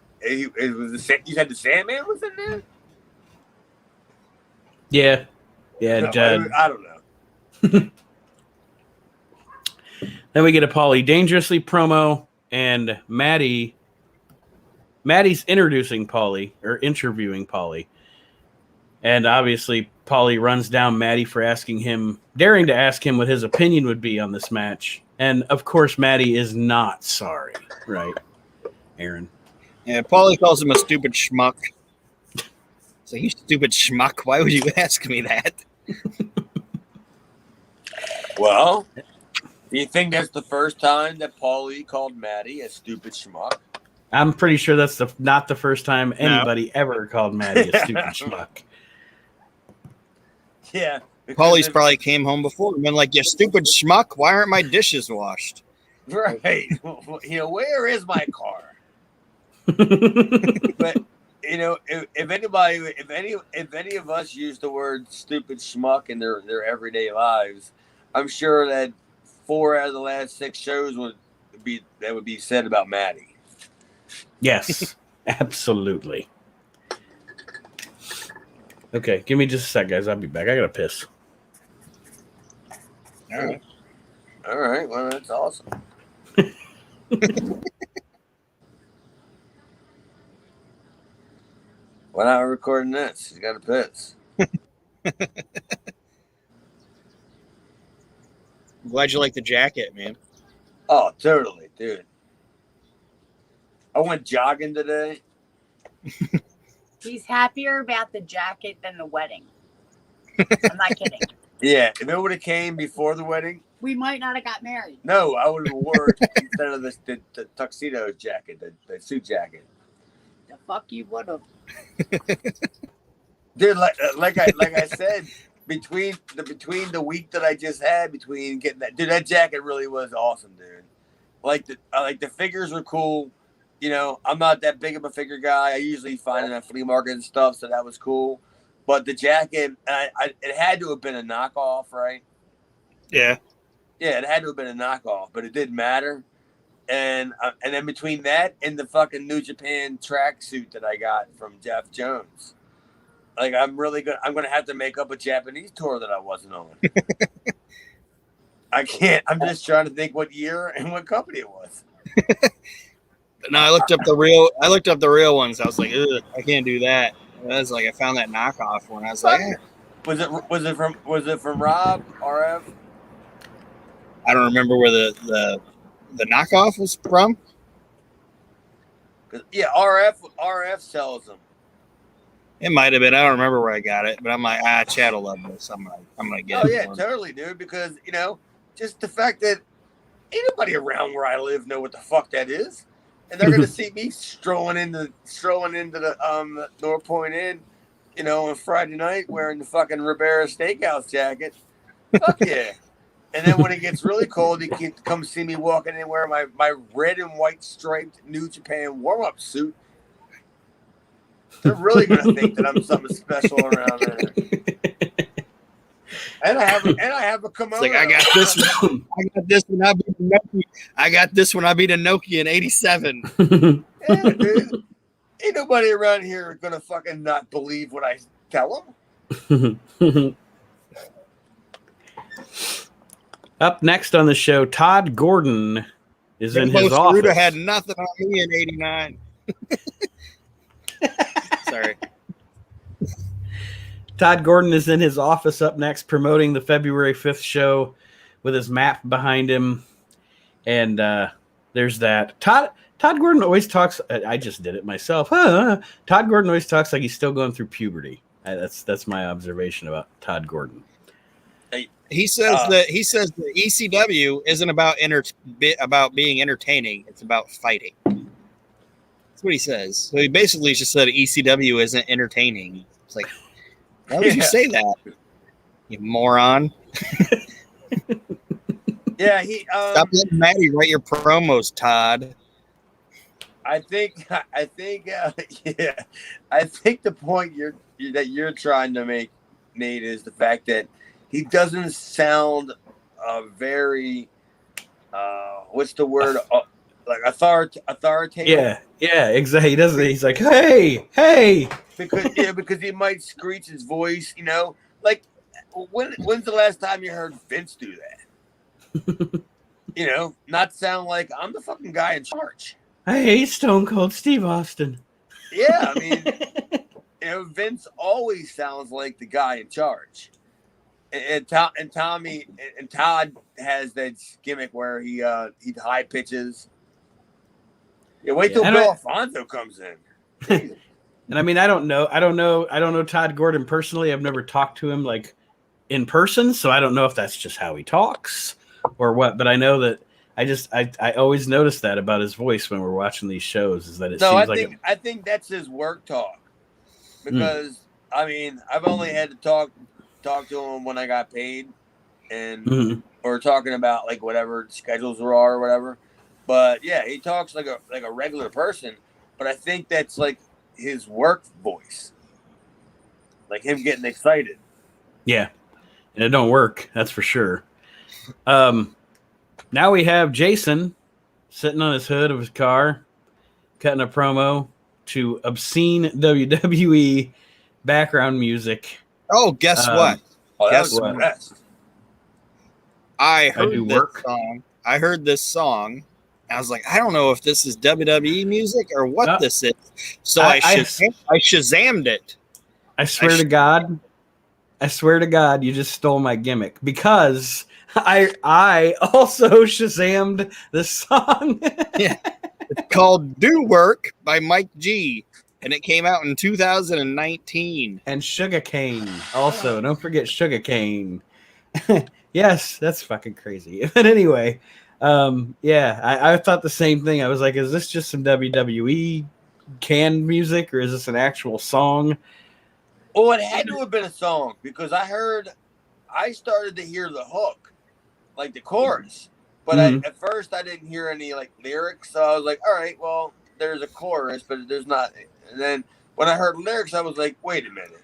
was you said the Sandman was in there. Yeah, no, I don't know. Then we get a Paulie Dangerously promo, and Maddie's introducing Paulie or interviewing Paulie, and obviously Paulie runs down Maddie for daring to ask him what his opinion would be on this match. And, of course, Maddie is not sorry, right, Aaron? Yeah, Paulie calls him a stupid schmuck. So, you stupid schmuck, why would you ask me that? Well, do you think that's the first time that Paulie called Maddie a stupid schmuck? I'm pretty sure that's not the first time anybody ever called Maddie a stupid schmuck. Yeah. Paulie's probably came home before and been like, "You stupid schmuck, why aren't my dishes washed?" Right. Where is my car? But if any of us use the word stupid schmuck in their everyday lives, I'm sure that 4 out of the last 6 shows would be said about Maddie. Yes, absolutely. Okay, give me just a sec, guys. I'll be back. I gotta piss. All right. Well, that's awesome. Why not recording this? He's got to piss. I'm glad you like the jacket, man. Oh, totally, dude. I went jogging today. He's happier about the jacket than the wedding. I'm not kidding. Yeah, if it would have came before the wedding, we might not have got married. No, I would have worn instead of the tuxedo jacket, the suit jacket. The fuck you would have. Dude, like I said, between the week that I just had, between getting that jacket really was awesome, dude. The figures were cool. I'm not that big of a figure guy. I usually find it at flea market and stuff, so that was cool. But the jacket, it had to have been a knockoff, right? Yeah. Yeah, it had to have been a knockoff, but it didn't matter. And then between that and the fucking New Japan tracksuit that I got from Jeff Jones, I'm going to have to make up a Japanese tour that I wasn't on. I can't. I'm just trying to think what year and what company it was. No, I looked up the real ones. I was like, ugh, I can't do that. I was like, I found that knockoff one. I was like, was it from Rob RF? I don't remember where the knockoff was from. Yeah, RF sells them. It might have been. I don't remember where I got it, but I'm like, Chad will love this. I'm gonna get it. Oh yeah, totally, dude. Because just the fact that anybody around where I live know what the fuck that is. And they're gonna see me strolling into the North Point Inn on Friday night wearing the fucking Ribera Steakhouse jacket. Fuck yeah. And then when it gets really cold, he can come see me walking in wearing my red and white striped New Japan warm-up suit. They're really going to think that I'm something special around there. And I have a kimono. It's like I got this one. I got this when I beat Inoki. I got this when I beat Inoki in '87. Yeah, dude. Ain't nobody around here gonna fucking not believe what I tell them. Up next on the show, Todd Gordon is in his office. Ruda had nothing on me in '89. Sorry. Todd Gordon is in his office up next promoting the February 5th show with his map behind him. And there's that. Todd Gordon always talks. I just did it myself. Todd Gordon always talks like he's still going through puberty. That's my observation about Todd Gordon. He says that ECW isn't about being entertaining. It's about fighting. That's what he says. So he basically just said ECW isn't entertaining. It's like, why would you say that, you moron? Yeah, stop letting Maddie write your promos, Todd. I think the point you're trying to make, Nate, is the fact that he doesn't sound very what's the word, like authoritative. Yeah, exactly. He doesn't. He's like, hey, because he might screech his voice. Like when's the last time you heard Vince do that? Not sound like I'm the fucking guy in charge. Hey, Stone Cold Steve Austin. Yeah, I mean, Vince always sounds like the guy in charge. And Todd has that gimmick where he high pitches. Yeah, wait till Bill Alfonso comes in. And I mean, I don't know Todd Gordon personally. I've never talked to him like in person, so I don't know if that's just how he talks or what. But I know that I always notice that about his voice when we're watching these shows is that I think that's his work talk, because I mean I've only had to talk to him when I got paid, and or talking about like whatever schedules there are or whatever. But yeah, he talks like a regular person. But I think that's like his work voice, like him getting excited. Yeah, and it don't work. That's for sure. Now we have Jason sitting on his hood of his car, cutting a promo to obscene WWE background music. Oh, guess what? Guess what? I heard this song. I was like, I don't know if this is WWE music or what this is. So I Shazammed it. I swear to God, you just stole my gimmick, because I also Shazammed this song. Yeah. It's called Do Work by Mike G, and it came out in 2019. And Sugarcane also. Don't forget Sugarcane. Yes, that's fucking crazy. But anyway, I thought the same thing. I was like, is this just some WWE canned music or is this an actual song? Well, it had to have been a song, because I started to hear the hook, like the chorus, but at first I didn't hear any like lyrics. So I was like, all right, well, there's a chorus, but there's not. And then when I heard lyrics, I was like, wait a minute,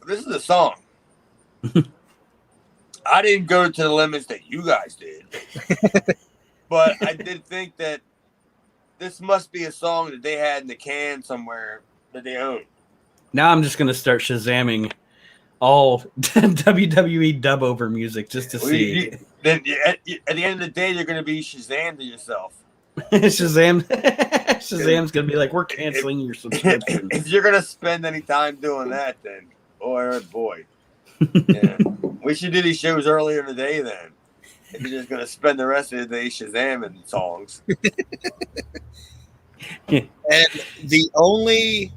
this is a song. I didn't go to the limits that you guys did, but I did think that this must be a song that they had in the can somewhere that they own. Now I'm just going to start Shazamming all WWE dub over music just to see. Then at the end of the day, you're going to be Shazam to yourself. Shazam's going to be like, we're canceling your subscription. If you're going to spend any time doing that, then, oh boy. Yeah. We should do these shows earlier in the day then. If you're just going to spend the rest of the day Shazamming songs. And the only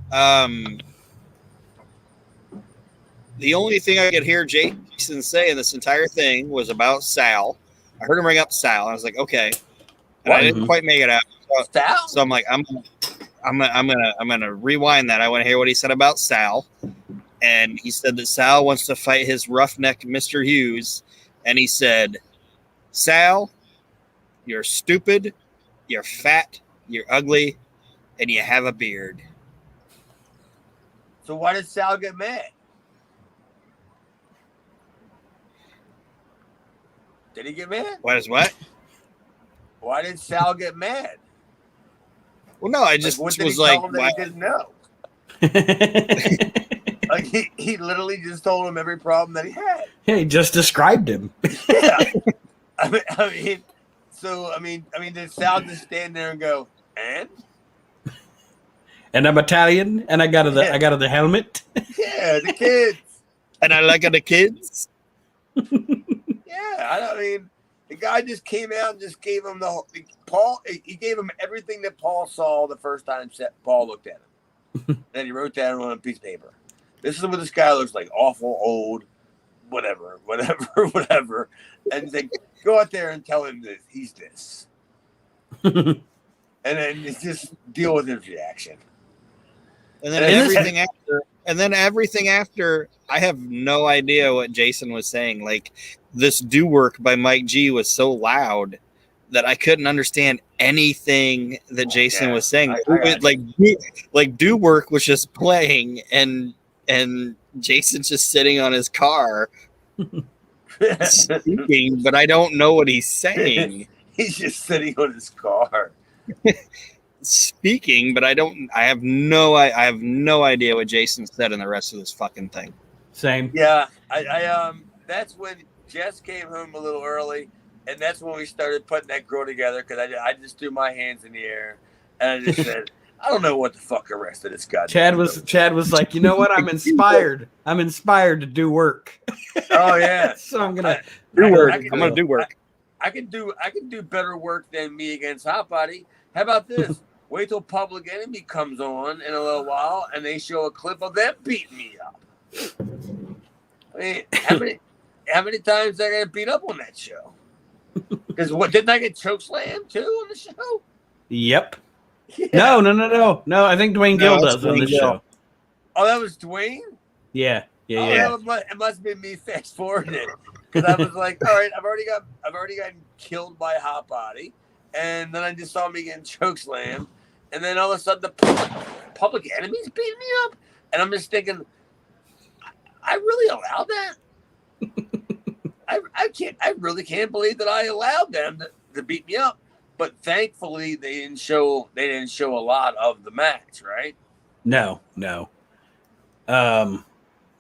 thing I could hear Jason say in this entire thing was about Sal. I heard him bring up Sal. I was like, okay. And I didn't quite make it out. Sal? So I'm like, I'm gonna rewind that. I want to hear what he said about Sal, and he said that Sal wants to fight his roughneck Mr. Hughes, and he said, "Sal, you're stupid, you're fat, you're ugly, and you have a beard." So why did Sal get mad? Did he get mad? What is what? Why did Sal get mad? Well, no, I just What did was he like, tell him that he didn't know? Like he literally just told him every problem that he had. He just described him. Yeah. I mean, did Sal just stand there and go, and? And I'm Italian, and I got the helmet. Yeah, the kids. and I like the kids. Yeah, I mean, the guy just came out and just gave him Paul. He gave him everything that Paul saw the first time Paul looked at him. Then he wrote down on a piece of paper. This is what this guy looks like: awful, old, whatever. And he's like, go out there and tell him that he's this, and then just deal with his reaction. And then everything after, I have no idea what Jason was saying. Like, this Do Work by Mike G was so loud that I couldn't understand anything that Jason was saying. Like Do Work was just playing, and Jason's just sitting on his car speaking, but I don't know what he's saying. He's just sitting on his car. Speaking, but I have no idea what Jason said in the rest of this fucking thing. Same. Yeah, I that's when Jess came home a little early, and that's when we started putting that girl together, because I just threw my hands in the air and I just said, I don't know what the fuck the rest of this guy. Chad was like, you know what? I'm inspired to do work. Oh yeah. So I'm gonna do work. I'm gonna do work. I can do better work than me against Hot Body. How about this? Wait till Public Enemy comes on in a little while, and they show a clip of them beating me up. I mean, how many times I got beat up on that show? Because didn't I get chokeslammed too on the show? Yep. Yeah. No. I think Dwayne Gill does on this show. Oh, that was Dwayne? Yeah. It must have been me fast forwarding, because I was like, all right, I've already gotten killed by a Hot Body, and then I just saw me getting chokeslammed, and then all of a sudden the Public Enemy's beating me up, and I'm just thinking, I really allowed that? I really can't believe that I allowed them to beat me up. But thankfully, they didn't show a lot of the match, right? No.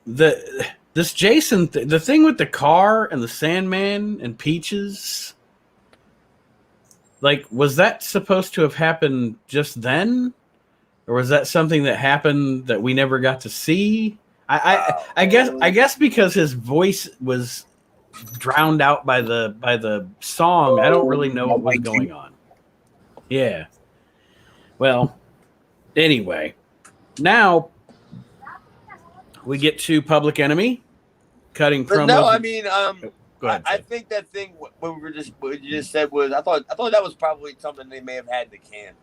This Jason, the thing with the car and the Sandman and Peaches, like, was that supposed to have happened just then, or was that something that happened that we never got to see? I guess because his voice was drowned out by the song, I don't really know what was going on. Yeah. Well, anyway, now we get to Public Enemy cutting But promos. no, I mean, Go ahead, I think that thing what you just said was, I thought that was probably something they may have had in the can.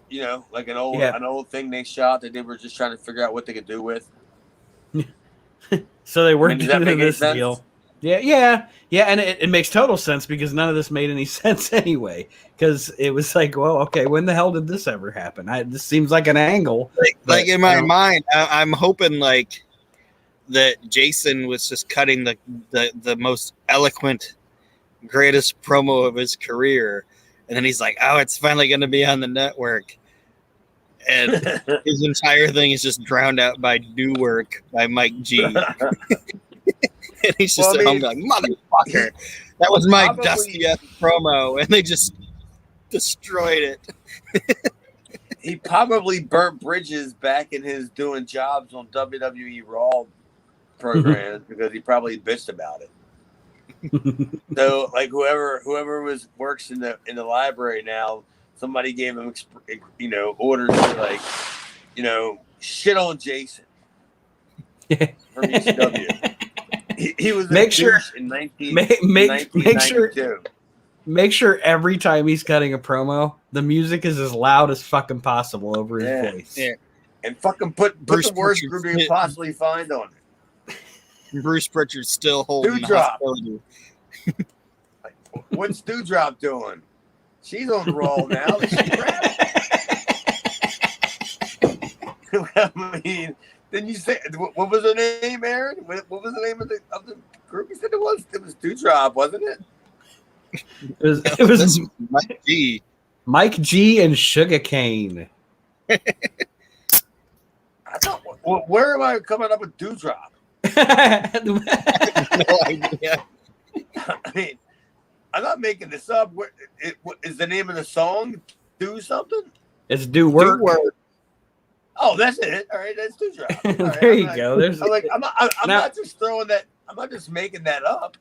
You know, like an old thing they shot that they were just trying to figure out what they could do with. So they worked does that into make any this sense? deal. Yeah, and it makes total sense, because none of this made any sense anyway. Because it was like, well, okay, when the hell did this ever happen? This seems like an angle. Like in my mind, I'm hoping like that Jason was just cutting the most eloquent, greatest promo of his career, and then he's like, oh, it's finally going to be on the network. And his entire thing is just drowned out by Do Work by Mike G. And he's just at home like, motherfucker, that was my dusty ass promo, and they just destroyed it. He probably burnt bridges back in his doing jobs on WWE Raw programs because he probably bitched about it. So, like, whoever works in the library now, somebody gave him, orders to, like, shit on Jason from ECW. He was Make sure in 1992. make sure make sure every time he's cutting a promo, the music is as loud as fucking possible over his Yeah. voice. Yeah. And fucking put Bruce the worst Pritchard's group you can possibly find on it. Bruce Pritchard's still holding Dewdrop. hostility. What's Dewdrop doing? She's on the roll now. Is she I mean, didn't you say what was her name, Aaron? What was the name of the group? You said it was Dewdrop, wasn't it? It was Mike G. Mike G and Sugarcane. I thought, where am I coming up with Dewdrop? No idea. I mean, I'm not making this up. What is the name of the song? Do something? It's do work. Do work. Oh, that's it. All right, that's Dewdrop. All right, There you go. There's I'm like, I'm Now- not just throwing that. I'm not just making that up.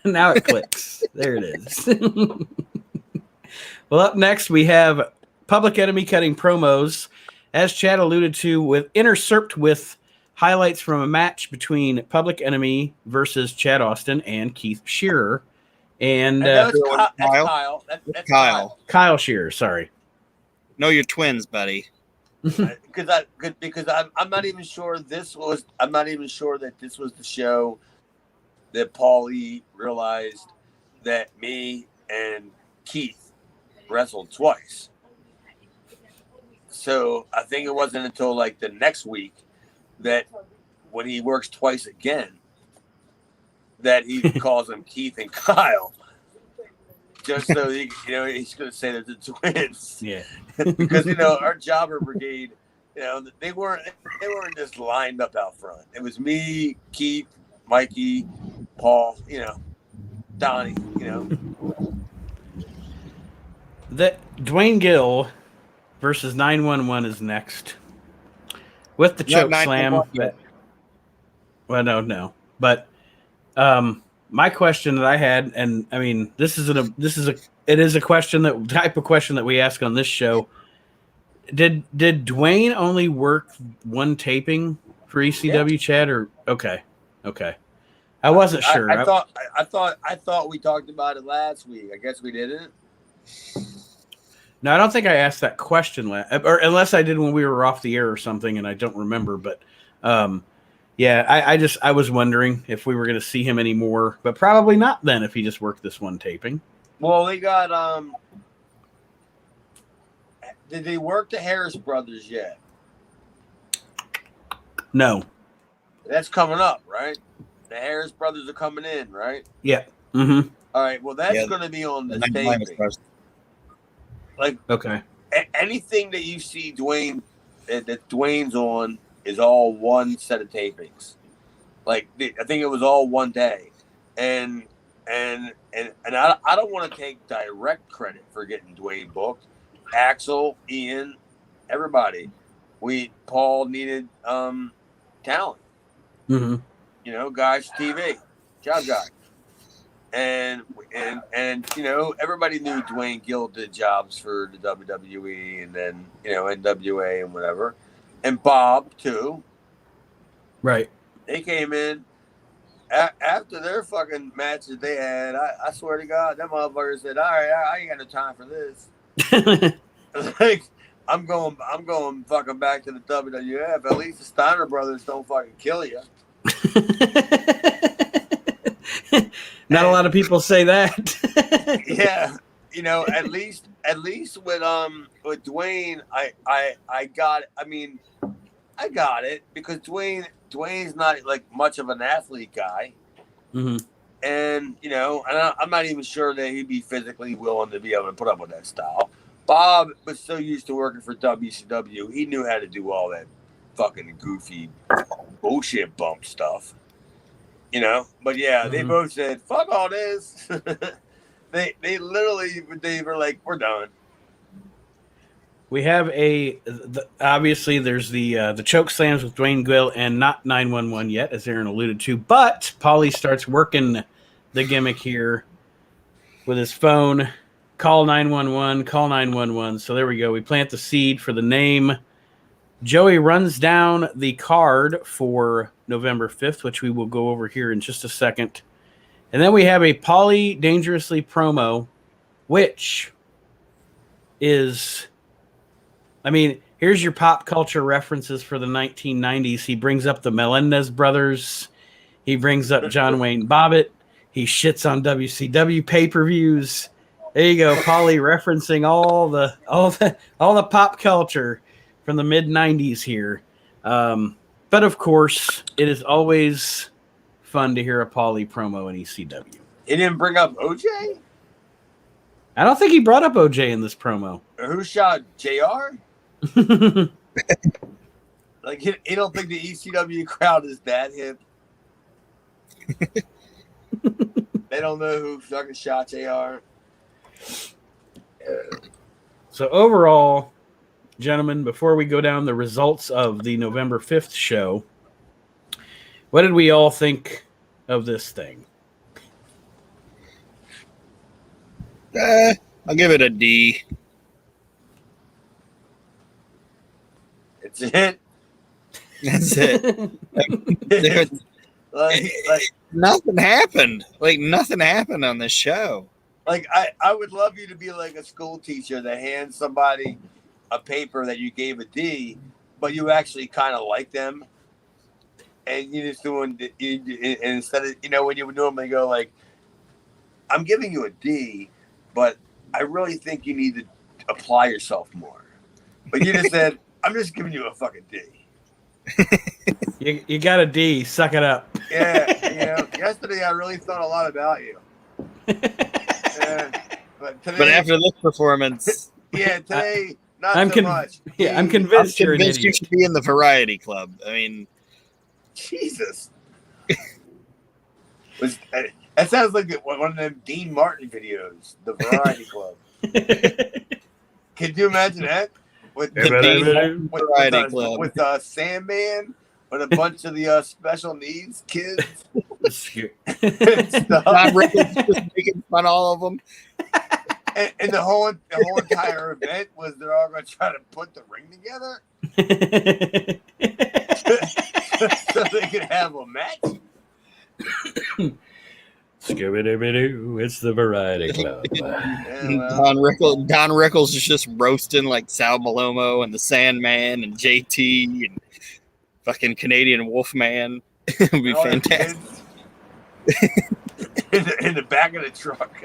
now it clicks. There it is. Well, up next we have Public Enemy cutting promos, as Chad alluded to, with intercept with highlights from a match between Public Enemy versus Chad Austin and Keith Shearer, and That's Kyle? Kyle. That's Kyle. Kyle Shearer. Sorry. Know your twins, buddy. Because I'm not even sure I'm not even sure that this was the show that Paulie realized that me and Keith wrestled twice. So I think it wasn't until like the next week that when he works twice again that he calls them Keith and Kyle. Just so he, he's going to say they're the twins. Yeah. Because our jobber brigade, they weren't just lined up out front. It was me, Keith, Mikey, Paul, Donnie, That Dwayne Gill versus 911 is next with the choke slam. 911. Well, no, but my question that I had, and I mean, it is a question type of question that we ask on this show. Did Dwayne only work one taping for ECW, Chad? Or okay. I wasn't sure. I thought we talked about it last week. I guess we didn't. No, I don't think I asked that question, or unless I did when we were off the air or something, and I don't remember. But yeah, I was wondering if we were going to see him anymore, but probably not then if he just worked this one taping. Well, they got did they work the Harris brothers yet? No. That's coming up, right? The Harris brothers are coming in, right? Yeah. Mm-hmm. All right. Well, that's going to be on the taping. Like, okay, anything that you see Dwayne that Dwayne's on is all one set of tapings. Like, I think it was all one day, and I don't want to take direct credit for getting Dwayne booked. Axel, Ian, everybody. Paul needed talent. Mm-hmm. Guys, TV, job guy. And everybody knew Dwayne Gill did jobs for the WWE and then NWA and whatever, and Bob too. Right. They came in after their fucking matches they had. I swear to God, that motherfucker said, "All right, I ain't got no time for this." Like, I'm going fucking back to the WWF. At least the Steiner brothers don't fucking kill you. Not a lot of people say that. Yeah, at least with Dwayne, I got it. I mean, I got it because Dwayne's not like much of an athlete guy, Mm-hmm. and I'm not even sure that he'd be physically willing to be able to put up with that style. Bob was so used to working for WCW, he knew how to do all that fucking goofy bullshit bump stuff. But yeah, they both said, "Fuck all this." they were like, "We're done." We have obviously there's the choke slams with Dwayne Gill and not 911 yet, as Aaron alluded to, but Paulie starts working the gimmick here with his phone. Call 911, call 911. So there we go. We plant the seed for the name. Joey runs down the card for November 5th, which we will go over here in just a second. And then we have a Paulie Dangerously promo which is, I mean, here's your pop culture references for the 1990s. He brings up the Melendez brothers. He brings up John Wayne Bobbitt. He shits on WCW pay-per-views. There you go, Paulie, referencing all the pop culture from the mid 90s here. But of course, it is always fun to hear a Paulie promo in ECW. He didn't bring up OJ? I don't think he brought up OJ in this promo. Or who shot JR? Like, he don't think the ECW crowd is that hip. They don't know who fucking shot JR. So overall, gentlemen, before we go down the results of the November 5th show, what did we all think of this thing? I'll give it a D. It's it. That's it. like, Nothing happened. Like, nothing happened on this show. I would love you to be like a school teacher that hands somebody a paper that you gave a D, but you actually kind of like them, and you just doing and instead of, you know, when you would normally go like, I'm giving you a D, but I really think you need to apply yourself more. But you just said, I'm just giving you a fucking D. You got a D. Suck it up. Yeah, you know, yesterday I really thought a lot about you. But today, But after this performance, yeah, today not I'm so much. Yeah, I'm I'm convinced you're an convinced you idiot. should be in the variety club. I mean, Jesus. That sounds like one of them Dean Martin videos, the Variety Club. Can you imagine that? With Variety Club. With Sandman, with a bunch of the special needs kids. and stuff. Don Rickles just making fun of all of them. And the whole entire event was they're all going to try to put the ring together so they could have a match. Scooby-Dooby-Doo, it's the Variety Club. Yeah, well, Don Rickles is just roasting like Sal Malomo and the Sandman and JT and fucking Canadian Wolfman. It would be all the fantastic. kids in the back of the truck.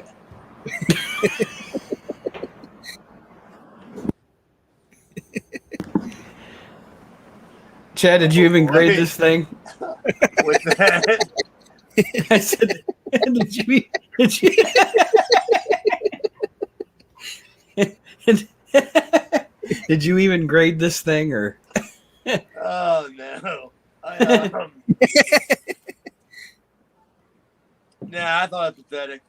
Chad, did you even grade this thing? With that, I said, did you even grade this thing, or? oh no. Nah, I thought it was pathetic.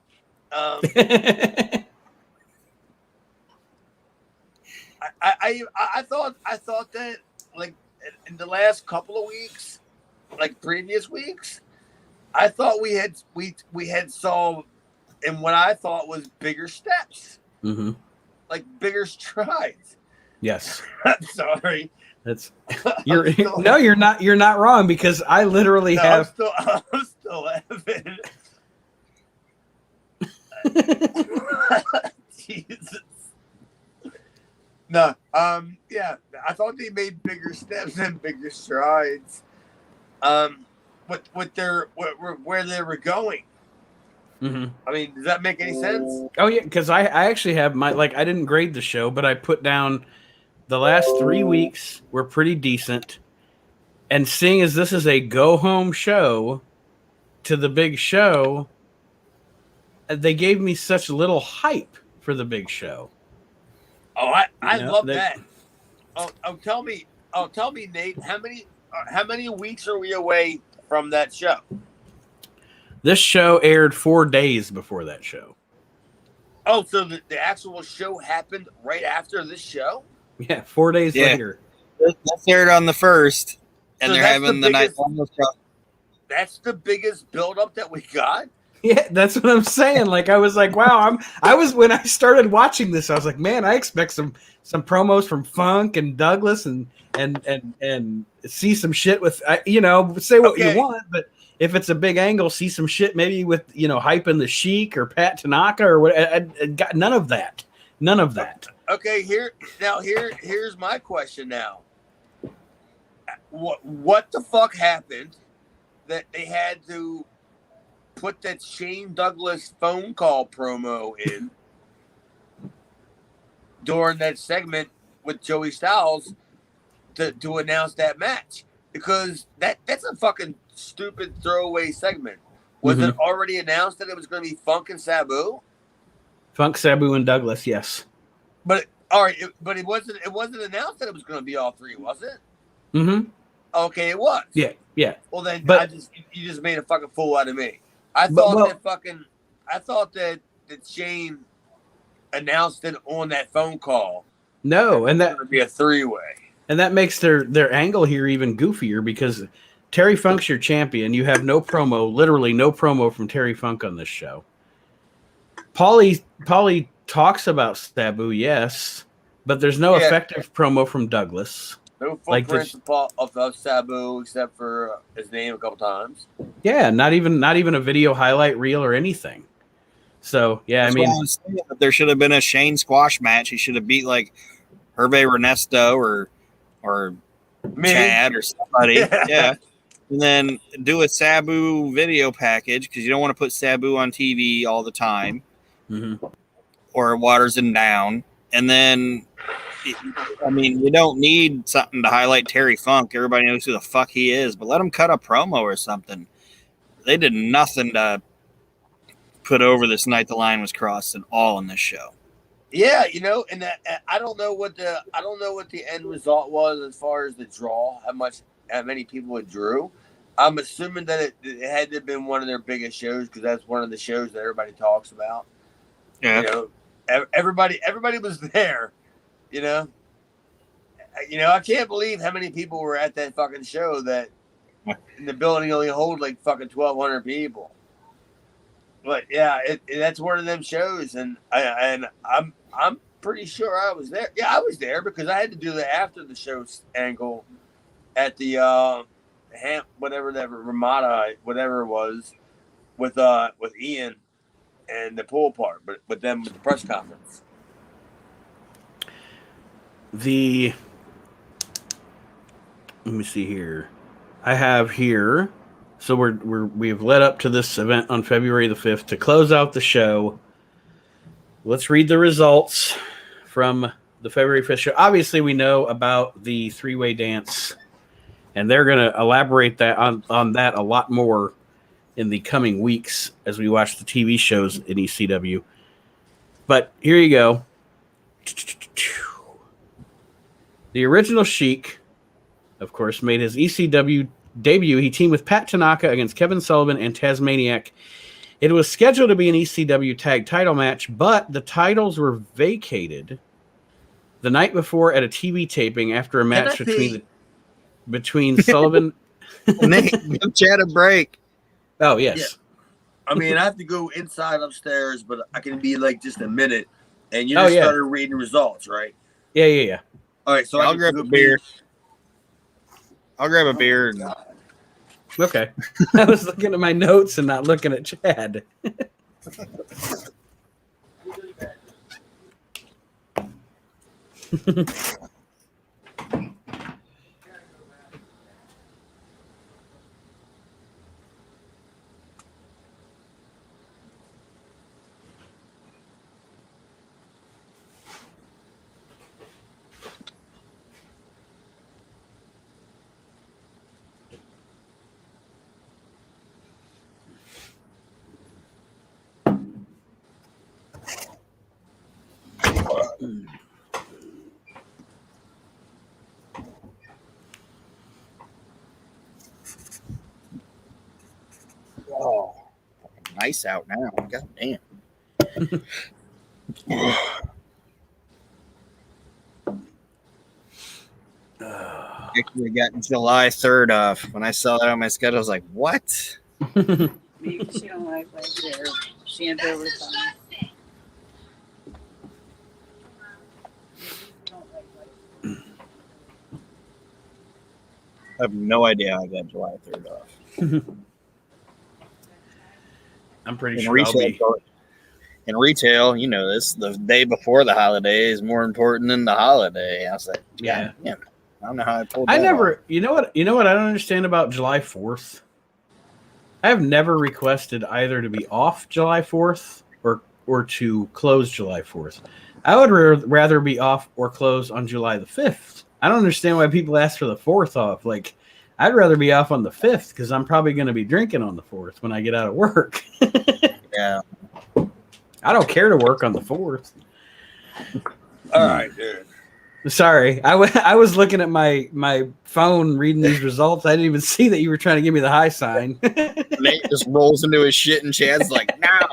I thought that, like, in the last couple of weeks, like previous weeks, I thought we had saw in what I thought was bigger steps, like bigger strides. Yes. I'm sorry. You're not wrong, because I literally have. I'm still laughing. Jesus. No, yeah, I thought they made bigger steps and bigger strides. Where they were going. I mean, does that make any sense? Oh yeah, because I actually have I didn't grade the show, but I put down the last 3 weeks were pretty decent, and seeing as this is a go home show to the big show, they gave me such little hype for the big show. Oh, I love that. Tell me, Nate, how many weeks are we away from that show? This show aired 4 days before that show. Oh, so the actual show happened right after this show? Yeah, 4 days later. Let's aired on the 1st, and So they're that's having the the night. That's the biggest buildup that we got? Yeah, that's what I'm saying. Like, I was like, wow, when I started watching this, I was like, man, I expect some promos from Funk and Douglas and see some shit with, say what you want, but if it's a big angle, see some shit maybe with, hyping the Sheik or Pat Tanaka or what. I got none of that. None of that. Okay, here's my question now. What the fuck happened that they had to put that Shane Douglas phone call promo in during that segment with Joey Styles to announce that match? Because that's a fucking stupid throwaway segment. Was it already announced that it was going to be Funk and Sabu? Funk, Sabu, and Douglas, yes. But all right, but it wasn't announced that it was going to be all three, was it? Mm-hmm. Okay, it was. Yeah. Well, then but, you just made a fucking fool out of me. I thought that Shane announced it on that phone call. No, and that would be a three-way. And that makes their angle here even goofier because Terry Funk's your champion. You have no promo, literally no promo from Terry Funk on this show. Paulie talks about Sabu, yes, but there's no effective promo from Douglas. No footprints of Sabu except for his name a couple times. Yeah, not even a video highlight reel or anything. So yeah, That's I mean, why I was saying that there should have been a Shane squash match. He should have beat like Hervé Ernesto or Chad or somebody. Yeah. And then do a Sabu video package because you don't want to put Sabu on TV all the time or it waters him down. And then, I mean, you don't need something to highlight Terry Funk. Everybody knows who the fuck he is, but let him cut a promo or something. They did nothing to put over this night the line was crossed at all in this show. Yeah, and that, I don't know what the end result was as far as the draw, how many people it drew. I'm assuming that it had to have been one of their biggest shows because that's one of the shows that everybody talks about. Yeah, everybody was there. I can't believe how many people were at that fucking show that the building only hold like fucking 1,200 people. But yeah, that's one of them shows, and I'm pretty sure I was there. Yeah, I was there because I had to do the after the show angle at the Ramada, whatever it was, with Ian and the pool part, but then with the press conference. let me see here. I have here. So we've led up to this event on February the 5th to close out the show. Let's read the results from the February 5th show. Obviously, we know about the three-way dance, and they're going to elaborate that on that a lot more in the coming weeks as we watch the TV shows in ECW. But here you go. The original Sheik, of course, made his ECW debut. He teamed with Pat Tanaka against Kevin Sullivan and Tasmaniac. It was scheduled to be an ECW tag title match, but the titles were vacated the night before at a TV taping after a match between Sullivan. Nate, give Chad a break. Oh yes. Yeah. I mean, I have to go inside upstairs, but I can be like just a minute, and you just started reading results, right? Yeah. All right, so I'll grab a beer. I'll grab a beer. And... Okay. I was looking at my notes and not looking at Chad. Oh, nice out now. God damn. Actually got July 3rd off. When I saw that on my schedule, I was like, what? Maybe she don't like right there. She ain't over time. I have no idea how I got July 3rd off. I'm pretty In sure I'll be. In retail, you know this. The day before the holiday is more important than the holiday. I was like, Yeah. I don't know how I pulled. I that never. off. You know what? You know what I don't understand about July 4th. I have never requested either to be off July 4th or to close July 4th. I would rather be off or close on July the 5th. I don't understand why people ask for the 4th off. Like, I'd rather be off on the 5th because I'm probably going to be drinking on the 4th when I get out of work. Yeah. I don't care to work on the 4th. All right, dude. Sorry, I was looking at my phone reading these results. I didn't even see that you were trying to give me the high sign. Nate just rolls into his shit, and Chad's like, "Now,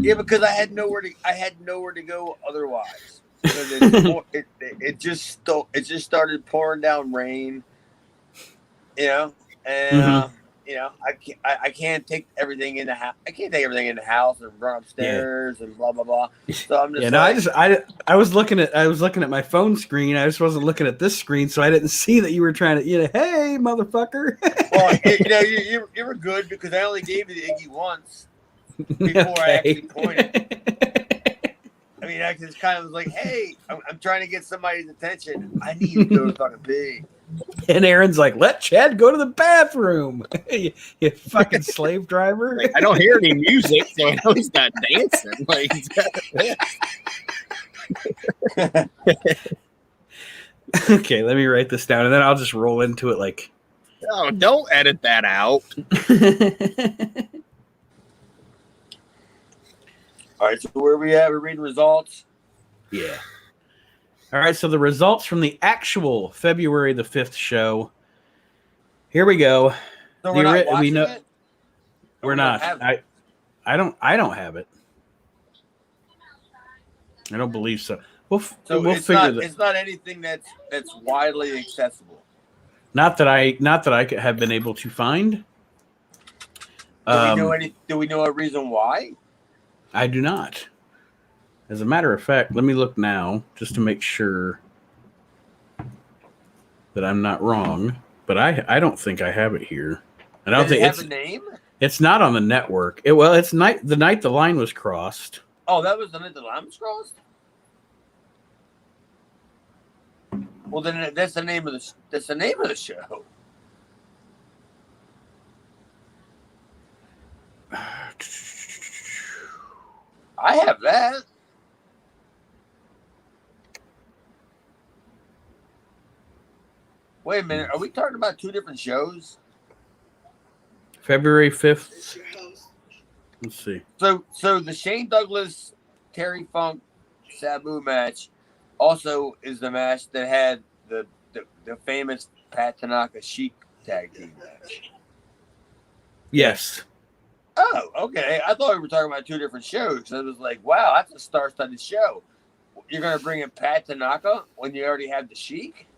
Yeah, because I had nowhere to go otherwise. Because it just started pouring down rain, and I can't take everything in the house. I can't take everything in the house and run upstairs and blah blah blah. So I'm just I was looking at my phone screen. I just wasn't looking at this screen, so I didn't see that you were trying to. Hey, motherfucker. Well, you were good because I only gave you the Iggy once before I actually pointed. I mean, I just kind of was like, "Hey, I'm trying to get somebody's attention. I need to go to fucking pee." And Aaron's like, "Let Chad go to the bathroom." you fucking slave driver. like, I don't hear any music, so I know he's not dancing. Like, he's got Okay, let me write this down, and then I'll just roll into it like. Oh, don't edit that out. All right, so where we at? We're reading results. Yeah. All right, so the results from the actual February the 5th show. Here we go. So we're not watching it? We're not. I don't have it. I don't believe so. We'll figure that. It's not anything that's widely accessible. Not that I have been able to find. Do we know a reason why? I do not. As a matter of fact, let me look now just to make sure that I'm not wrong. But I don't think I have it here. I don't think it's a name. It's not on the network. It's the night the line was crossed. Oh, that was the night the line was crossed. Well, then that's the name of the show. I have that. Wait a minute. Are we talking about two different shows? February 5th. Let's see. So the Shane Douglas, Terry Funk, Sabu match also is the match that had the famous Pat Tanaka Sheik tag team match. Yes. Oh, okay. I thought we were talking about two different shows. I was like, wow, that's a star-studded show. You're going to bring in Pat Tanaka when you already have the Sheik?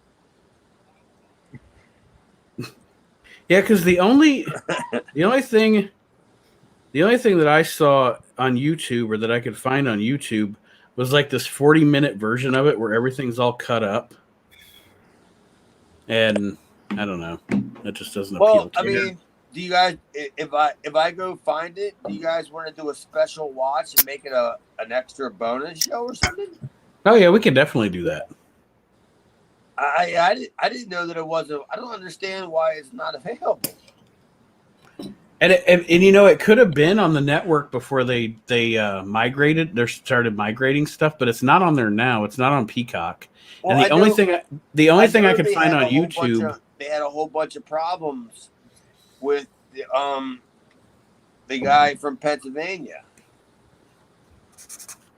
Yeah, because the only thing that I saw on YouTube or that I could find on YouTube was like this 40-minute version of it where everything's all cut up. And I don't know. That just doesn't appeal to me. Well, I mean, do you guys, if I go find it, do you guys want to do a special watch and make it an extra bonus show or something? Oh yeah, we can definitely do that. I didn't know that it wasn't. I don't understand why it's not available. And it could have been on the network before they migrated. They started migrating stuff, but it's not on there now. It's not on Peacock. Well, and the only thing I could find on YouTube, they had a whole bunch of problems with the guy from Pennsylvania,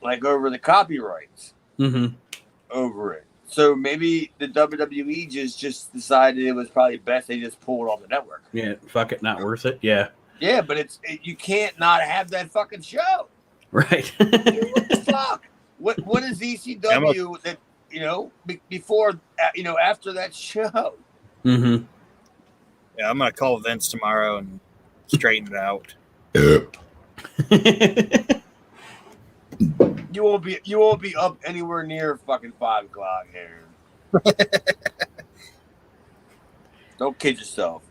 like over the copyrights over it. So maybe the WWE just decided it was probably best they just pull it off the network. Yeah, fuck it, not worth it. Yeah. Yeah, but you can't not have that fucking show. Right. What the fuck? What is ECW that before after that show? Mm-hmm. Yeah, I'm gonna call Vince tomorrow and straighten it out. You won't be up anywhere near fucking 5 o'clock, Aaron. Don't kid yourself.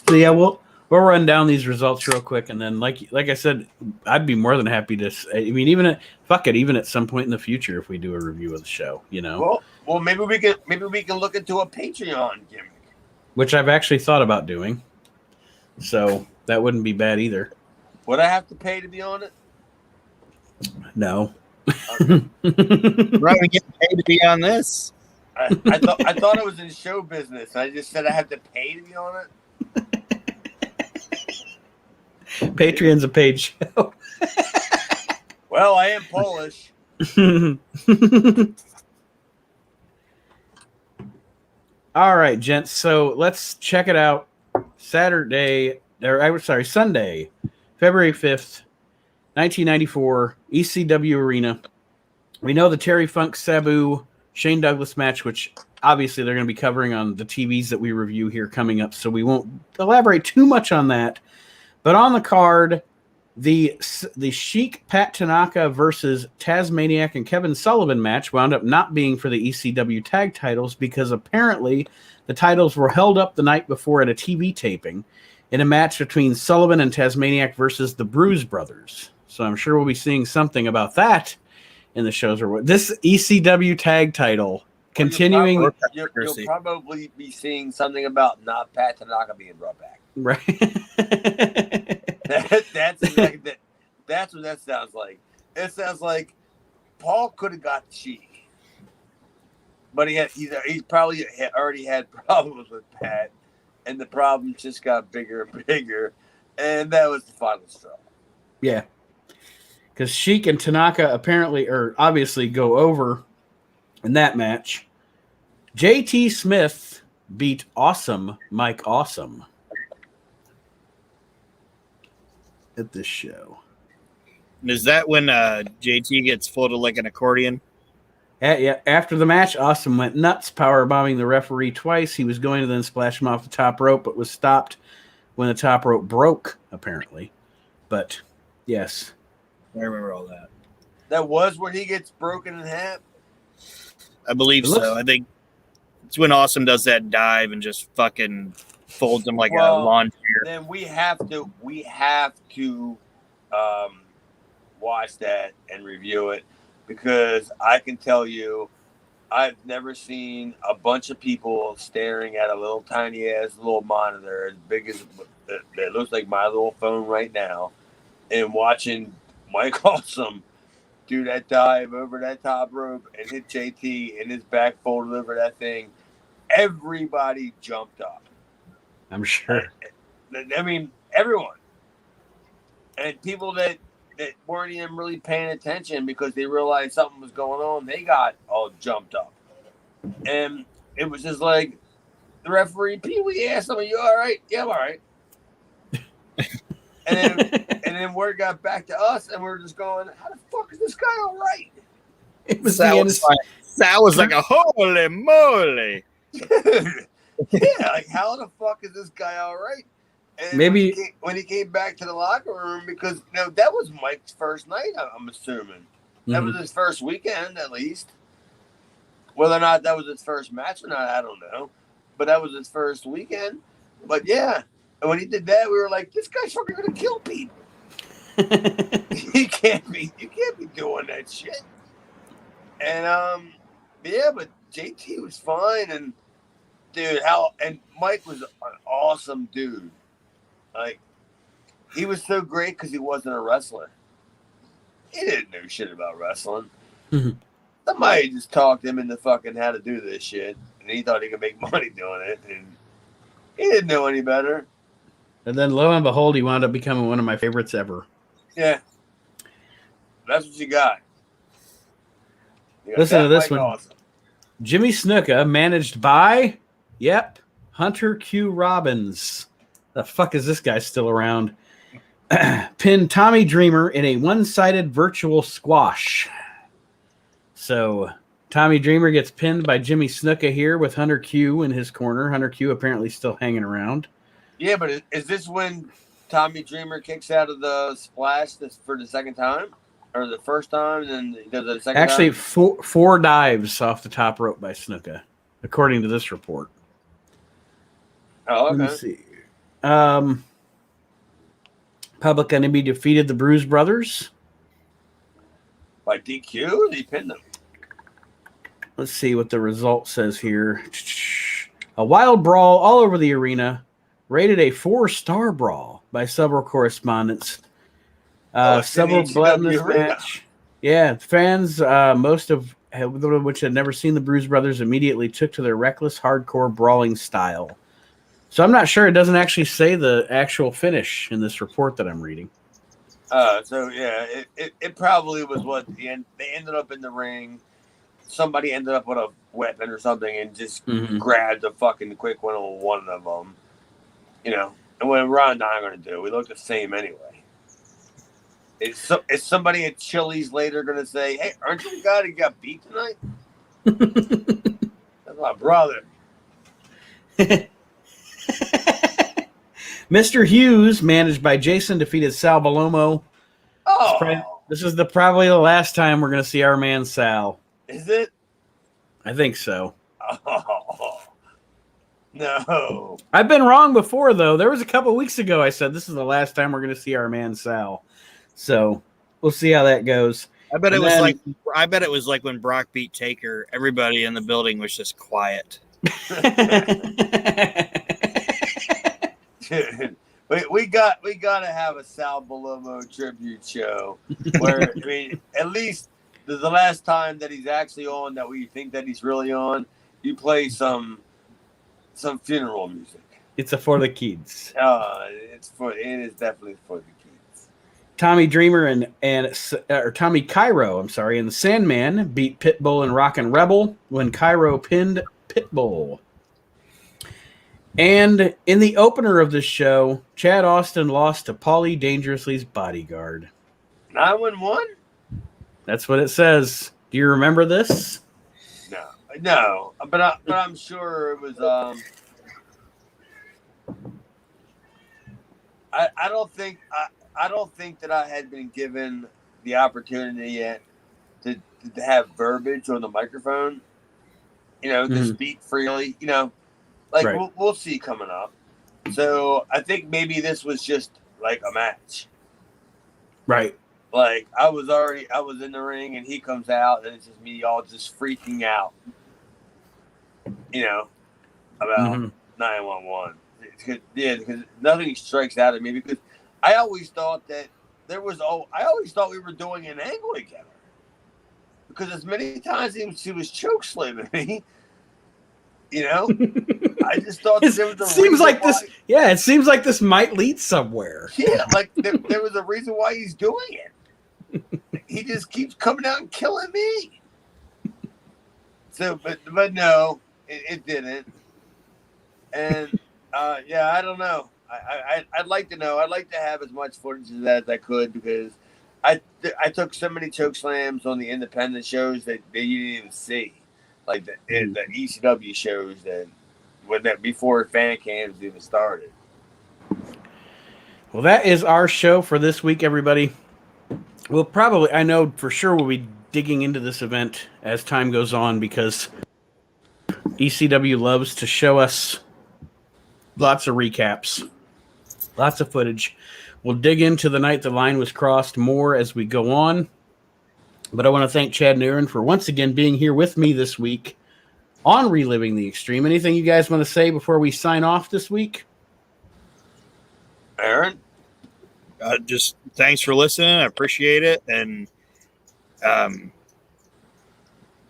So yeah, we'll run down these results real quick, and then like I said, I'd be more than happy to. I mean, even at some point in the future, if we do a review of the show, Well, maybe we can look into a Patreon gimmick, which I've actually thought about doing. So that wouldn't be bad either. Would I have to pay to be on it? No. We're not even getting paid to be on this. I thought I was in show business. I just said I have to pay to be on it. Patreon's a paid show. Well, I am Polish. All right, gents. So let's check it out. Sunday, February 5th, 1994, ECW Arena. We know the Terry Funk, Sabu, Shane Douglas match, which obviously they're going to be covering on the TVs that we review here coming up, so we won't elaborate too much on that. But on the card, the Sheik Pat Tanaka versus Tasmaniac and Kevin Sullivan match wound up not being for the ECW tag titles because apparently the titles were held up the night before at a TV taping in a match between Sullivan and Tasmaniac versus the Bruise Brothers. So I'm sure we'll be seeing something about that in the shows. Or this ECW tag title continuing. You'll probably be seeing something about not Pat Tanaka being brought back. Right. That's exactly that. That's what that sounds like. It sounds like Paul could have got the Sheik, but he's probably already had problems with Pat, and the problems just got bigger and bigger, and that was the final straw. Yeah, because Sheik and Tanaka obviously go over in that match. JT Smith beat Awesome Mike Awesome at this show. Is that when JT gets folded like an accordion? Yeah. After the match, Awesome went nuts, powerbombing the referee twice. He was going to then splash him off the top rope, but was stopped when the top rope broke, apparently. But, yes. I remember all that. That was when he gets broken in half? I believe so. I think it's when Awesome does that dive and just fucking folds him like a lawn chair. Then we have to watch that and review it, because I can tell you I've never seen a bunch of people staring at a little tiny ass little monitor as big as that looks like my little phone right now, and watching Mike Awesome do that dive over that top rope and hit JT and his back folded over that thing. Everybody jumped up. I'm sure. I mean, everyone. And people that weren't even really paying attention because they realized something was going on, they got all jumped up. And it was just like, the referee, Pee-wee asked him, "Are you all right?" "Yeah, I'm all right." and then word got back to us, and we're just going, "How the fuck is this guy all right?" It was Sal was like a holy moly. Yeah, like, how the fuck is this guy all right? And maybe when he came back to the locker room, because that was Mike's first night, I'm assuming. That was his first weekend, at least. Whether or not that was his first match or not, I don't know. But that was his first weekend. But yeah, and when he did that, we were like, "This guy's fucking gonna kill people." You can't be doing that shit. And yeah, but JT was fine, and dude, and Mike was an awesome dude. Like, he was so great because he wasn't a wrestler. He didn't know shit about wrestling. Somebody just talked him into fucking how to do this shit, and he thought he could make money doing it, and he didn't know any better. And then lo and behold, he wound up becoming one of my favorites ever. Yeah. That's what you got. Listen to this one. Awesome. Jimmy Snuka, managed by, Hunter Q. Robbins. The fuck is this guy still around? Pinned Tommy Dreamer in a one-sided virtual squash. So Tommy Dreamer gets pinned by Jimmy Snuka here with Hunter Q in his corner. Hunter Q apparently still hanging around. Yeah, but is this when Tommy Dreamer kicks out of the splash for the second time? Or the first time, and then he does it the second time? Actually, four dives off the top rope by Snuka, according to this report. Oh, Let me okay. see. Public Enemy defeated the Bruise Brothers. By DQ, they pinned them. Let's see what the result says here. A wild brawl all over the arena, rated a 4-star brawl by several correspondents. It's in the Several blood in this HCW arena. match. Yeah, fans, most of which had never seen the Bruise Brothers, immediately took to their reckless, hardcore brawling style. So I'm not sure. It doesn't actually say the actual finish in this report that I'm reading. So yeah, it probably was what they ended up in the ring. Somebody ended up with a weapon or something and just grabbed a fucking quick one on one of them. You know, and what Ron and I are going to do? We look the same anyway. Is somebody at Chili's later going to say, "Hey, aren't you the guy that got beat tonight?" That's my brother. Mr. Hughes, managed by Jason, defeated Sal Balomo. Oh, This is probably the last time we're going to see our man Sal. is it? I think so. Oh, no. I've been wrong before, though. There was a couple weeks ago I said this is the last time we're going to see our man Sal. So we'll see how that goes. I bet it was like when Brock beat Taker. Everybody in the building was just quiet. we got to have a Sal Balomo tribute show where I mean, at least the last time that he's actually on, that we think that he's really on, you play some funeral music. It's for the kids. It is definitely for the kids. Tommy Dreamer or Tommy Cairo, I'm sorry, and the Sandman beat Pitbull and Rockin' Rebel when Cairo pinned Pitbull. And in the opener of this show, Chad Austin lost to Paulie Dangerously's bodyguard. 911? That's what it says. Do you remember this? No, but I'm sure it was. I don't think that I had been given the opportunity yet to have verbiage on the microphone. You know, to speak freely. You know, like right. we'll see coming up. So I think maybe this was just like a match. Right. Like I was in the ring and he comes out and it's just me all just freaking out. You know, about 911. Because nothing strikes out at me because I always thought that I always thought we were doing an angle together. Because as many times he was choke slamming me, you know, I just thought that there was a seems like why, this. Yeah, it seems like this might lead somewhere. Yeah, like there was a reason why he's doing it. He just keeps coming out and killing me. So, but no, it didn't. And yeah, I don't know. I'd like to know. I'd like to have as much footage as I could because I took so many choke slams on the independent shows that you didn't even see, like the ECW shows that before fan cams even started. Well, that is our show for this week, everybody. We'll probably, I know for sure we'll be digging into this event as time goes on because ECW loves to show us lots of recaps, lots of footage. We'll dig into the night the line was crossed more as we go on. But I want to thank Chad and Aaron for once again being here with me this week on Reliving the Extreme. Anything you guys want to say before we sign off this week? Aaron? Just thanks for listening. I appreciate it. And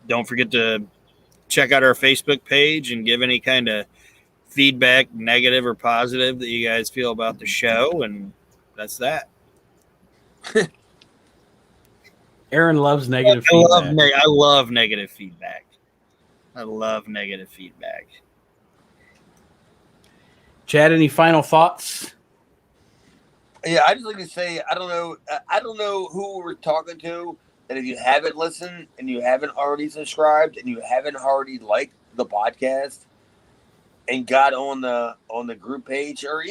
don't forget to check out our Facebook page and give any kind of feedback, negative or positive, that you guys feel about the show. And that's that. Aaron loves negative feedback. I love negative feedback. I love negative feedback. Chad, any final thoughts? Yeah, I just like to say I don't know who we're talking to. And if you haven't listened and you haven't already subscribed and you haven't already liked the podcast and got on the group page or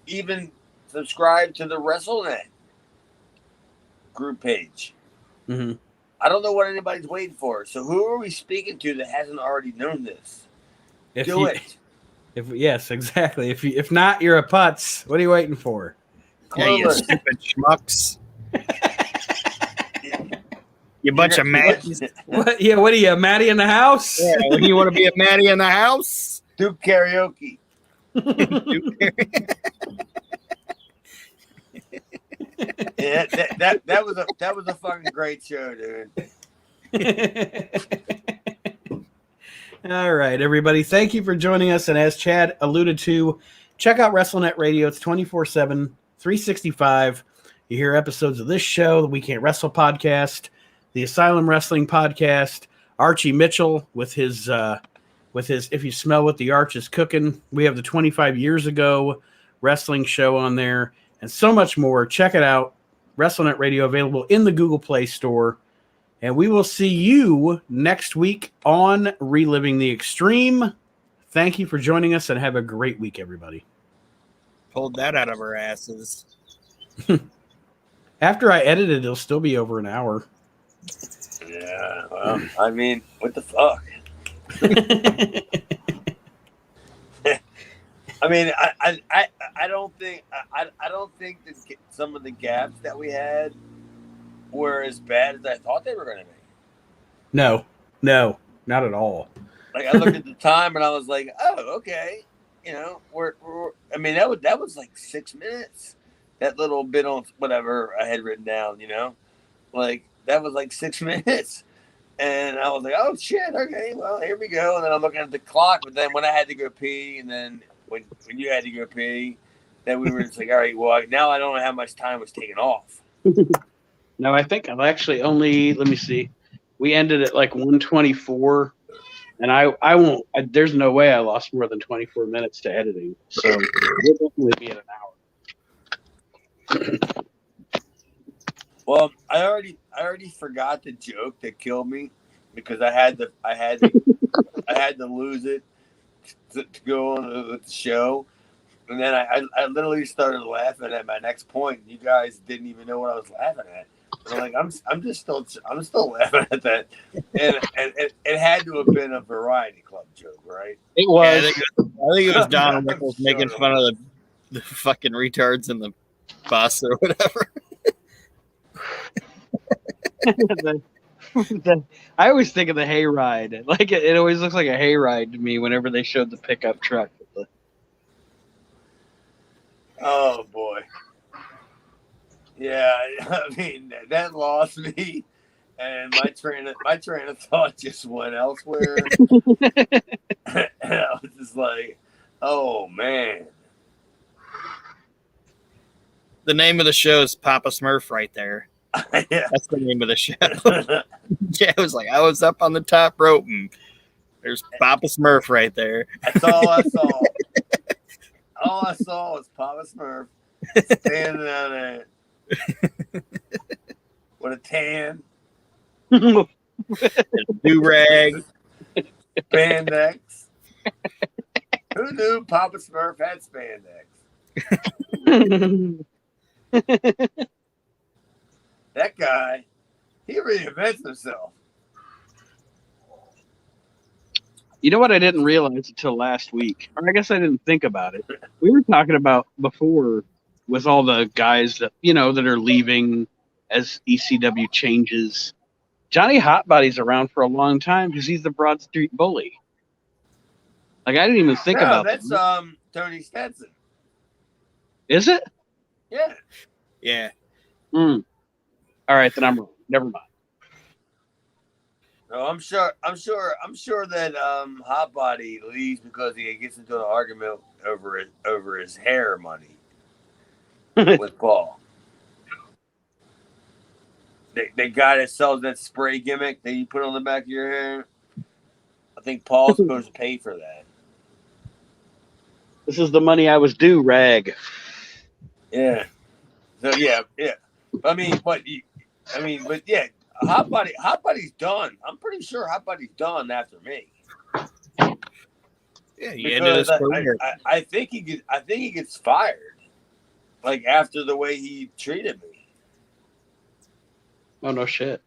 even subscribe to the WrestleNet group page. Mm-hmm. I don't know what anybody's waiting for. So who are we speaking to that hasn't already known this? Do it. Yes, exactly. If not, you're a putz. What are you waiting for? Yeah, you Clueless. stupid schmucks. You bunch of Matties. What? Yeah, what are you, Maddie in the house? Yeah, when you want to be a Matty in the house? Do karaoke. Yeah, that was a fucking great show, dude. All right, everybody. Thank you for joining us. And as Chad alluded to, check out WrestleNet Radio. It's 24/7, 365. You hear episodes of this show, the We Can't Wrestle podcast, the Asylum Wrestling podcast, Archie Mitchell with his If You Smell What the Arch is Cooking. We have the 25 years ago wrestling show on there and so much more. Check it out. WrestleNet Radio available in the Google Play Store. And we will see you next week on Reliving the Extreme. Thank you for joining us and have a great week, everybody. Pulled that out of our asses. After I edit it, it'll still be over an hour. Yeah, well, I mean, what the fuck? I mean, I don't think that some of the gaps that we had were as bad as I thought they were going to be. No, not at all. Like, I looked at the time and I was like, oh, okay. You know, I mean, that was like 6 minutes. That little bit on whatever I had written down, you know, like that was like 6 minutes. And I was like, oh shit, okay, well, here we go. And then I'm looking at the clock, but then when I had to go pee, and then when you had to go pee, then we were just like, all right, well, now I don't know how much time was taken off. No, I think I've actually only, let me see. We ended at like 1:24, and I won't, there's no way I lost more than 24 minutes to editing. So we'll definitely be at an hour. Well, I already forgot the joke that killed me because I had to lose it to go on the show, and then I literally started laughing at my next point. You guys didn't even know what I was laughing at. So like I'm still laughing at that, and it had to have been a Variety Club joke, right? It was. Yeah, I think it was Donald I'm Nichols sure making it fun of the fucking retards in the bus or whatever. I always think of the hayride. Like it always looks like a hayride to me whenever they showed the pickup truck. Oh boy. Yeah, I mean that lost me, and my train of thought just went elsewhere. And I was just like, "Oh man!" The name of the show is Papa Smurf right there. Yeah. That's the name of the show. Yeah, it was like I was up on the top rope and there's Papa Smurf right there. That's all I saw. All I saw was Papa Smurf standing out there with a tan, Do-rag. spandex. Who knew Papa Smurf had spandex? That guy, he reinvents himself. You know what I didn't realize until last week, or I guess I didn't think about it. We were talking about before with all the guys that that are leaving as ECW changes. Johnny Hotbody's around for a long time because he's the Broad Street Bully. Like I didn't even think about that's that. Tony Stetson. Is it? Yeah. Yeah. All right, then I'm wrong. Never mind. No, I'm sure that Hotbody leaves because he gets into an argument over his hair money with Paul. The guy that sells that spray gimmick that you put on the back of your hair. I think Paul's supposed to pay for that. This is the money I was due, rag. Yeah. So yeah. But yeah. Hotbody's done. I'm pretty sure Hotbody's done after me. Yeah, he ended his career. I think he gets fired. Like after the way he treated me. Oh no shit.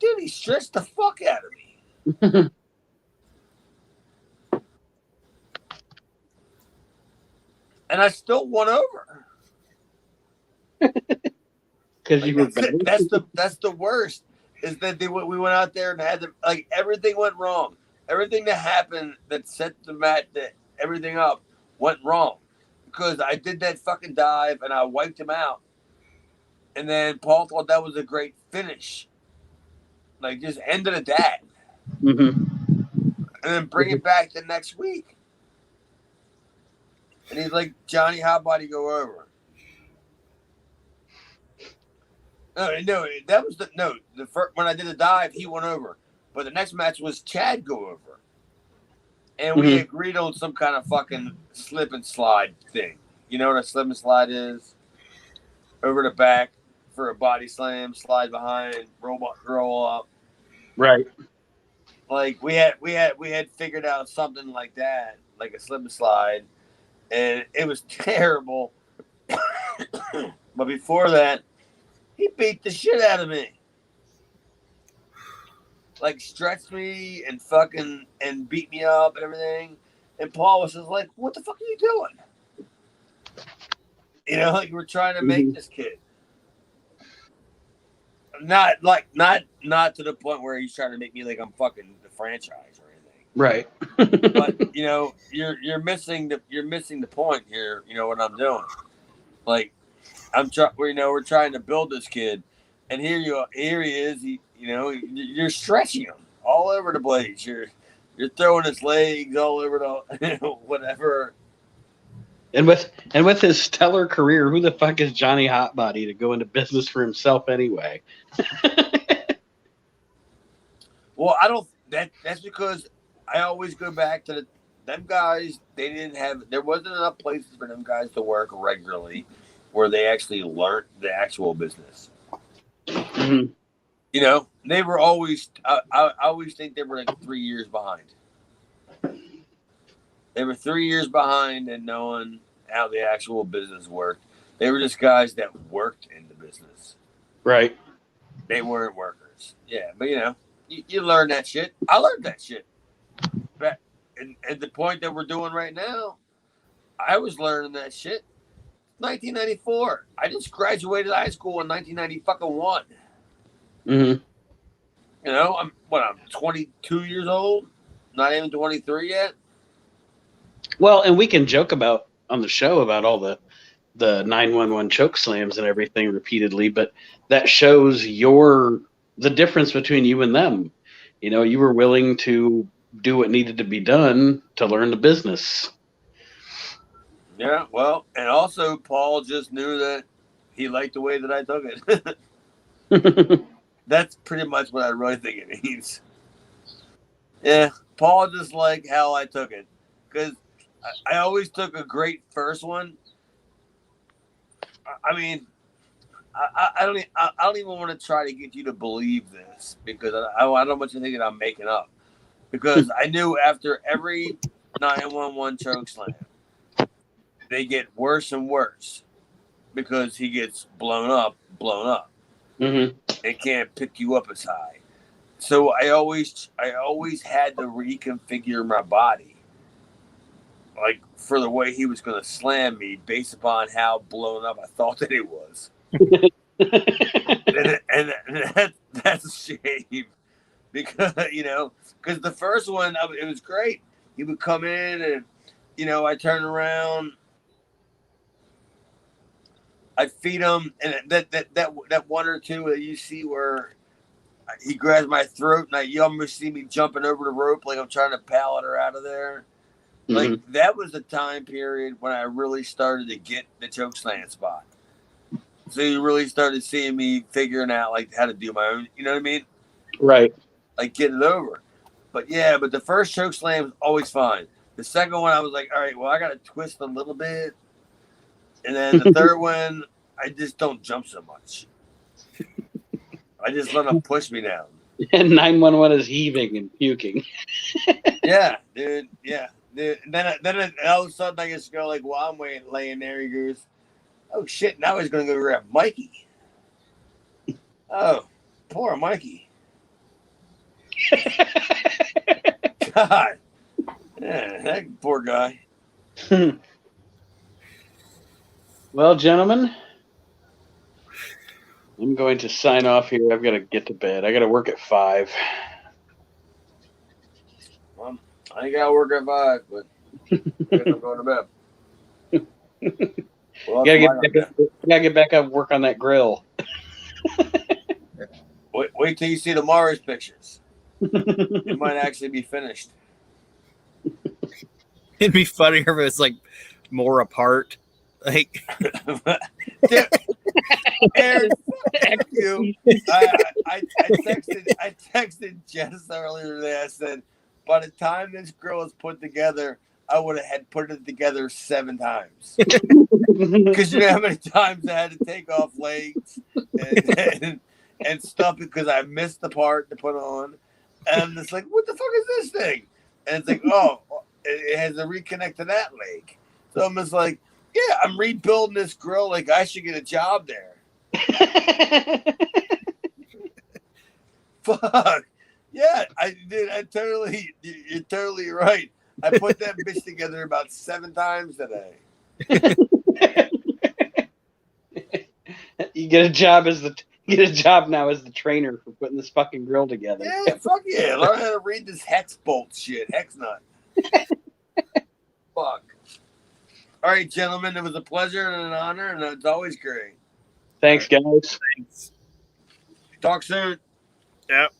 Dude, he stressed the fuck out of me. and I still won over. Because you were That's the worst. Is that we went out there and had everything went wrong. Everything that happened that set the mat that everything up went wrong because I did that fucking dive and I wiped him out. And then Paul thought that was a great finish. Like just end it at that. And then bring it back the next week. And he's like, Johnny, how about you go over? No, that was the first when I did the dive, he went over. But the next match was Chad go over. And we agreed on some kind of fucking slip and slide thing. You know what a slip and slide is? Over the back for a body slam, slide behind, roll up. Right. Like we had figured out something like that, like a slip and slide, and it was terrible. But before that, he beat the shit out of me. Like stretched me and fucking and beat me up and everything. And Paul was just like, "What the fuck are you doing?" You know, like we're trying to make this kid. Not to the point where he's trying to make me like I'm fucking the franchise or anything. Right. But you know, you're missing the point here. You know what I'm doing? Like we're trying to build this kid, and here he is. You're stretching him all over the place. You're throwing his legs all over the whatever. And with his stellar career, who the fuck is Johnny Hotbody to go into business for himself anyway? Well, I don't. That's because I always go back to them guys. There wasn't enough places for them guys to work regularly, where they actually learned the actual business. Mm-hmm. You know, they were always. I always think they were like 3 years behind. They were 3 years behind in knowing how the actual business worked. They were just guys that worked in the business. Right. They weren't workers. Yeah, but you learn that shit. I learned that shit. But at the point that we're doing right now, I was learning that shit. 1994. I just graduated high school in 1991. Mm-hmm. You know, I'm 22 years old. Not even 23 yet. Well, and we can joke about on the show about all the 911 choke slams and everything repeatedly, but that shows the difference between you and them. You know, you were willing to do what needed to be done to learn the business. Yeah, well, and also Paul just knew that he liked the way that I took it. That's pretty much what I really think it means. Yeah, Paul just liked how I took it because I always took a great first one. I mean, I don't even want to try to get you to believe this because I don't want you to think that I'm making up. Because I knew after every 911 choke slam, they get worse and worse because he gets blown up, Mm-hmm. and can't pick you up as high. So I always had to reconfigure my body, like for the way he was going to slam me, based upon how blown up I thought that he was. and that's a shame because because the first one it was great. He would come in and I turn around, I'd feed him, and that one or two that you see where he grabs my throat and you almost see me jumping over the rope like I'm trying to pallet her out of there. Mm-hmm. Like that was the time period when I really started to get the choke slam spot. So you really started seeing me figuring out like how to do my own, you know what I mean? Right. Like get it over. But the first choke slam was always fine. The second one I was like, all right, well I got to twist a little bit. And then the third one, I just don't jump so much. I just let them push me down. And 911 is heaving and puking. Yeah, dude. Yeah. Dude. And then all of a sudden I just go like, well, I'm laying there. He goes, oh shit, now he's going to go grab Mikey. Oh, poor Mikey. God. Yeah, that poor guy. Well, gentlemen, I'm going to sign off here. I've got to get to bed. I got to work at 5. Well, I ain't got to work at 5, but I guess I'm going to bed. Well, gotta get back up and work on that grill. wait till you see tomorrow's pictures. It might actually be finished. It'd be funnier if it's like more apart. Like, Aaron, fuck you. I texted Jess earlier today. I said, by the time this grill is put together, I would have had put it together 7 times. Because you know how many times I had to take off legs and stuff because I missed the part to put on. And it's like, what the fuck is this thing? And it's like, oh, it has to reconnect to that leg. So I'm just like, yeah, I'm rebuilding this grill. Like, I should get a job there. Fuck. Yeah, I did. You're totally right. I put that bitch together about 7 times today. You get a job now as the trainer for putting this fucking grill together. Yeah, fuck yeah. Learn how to read this hex bolt shit. Hex nut. Fuck. All right, gentlemen. It was a pleasure and an honor, and it's always great. Thanks, guys. Talk soon. Yep.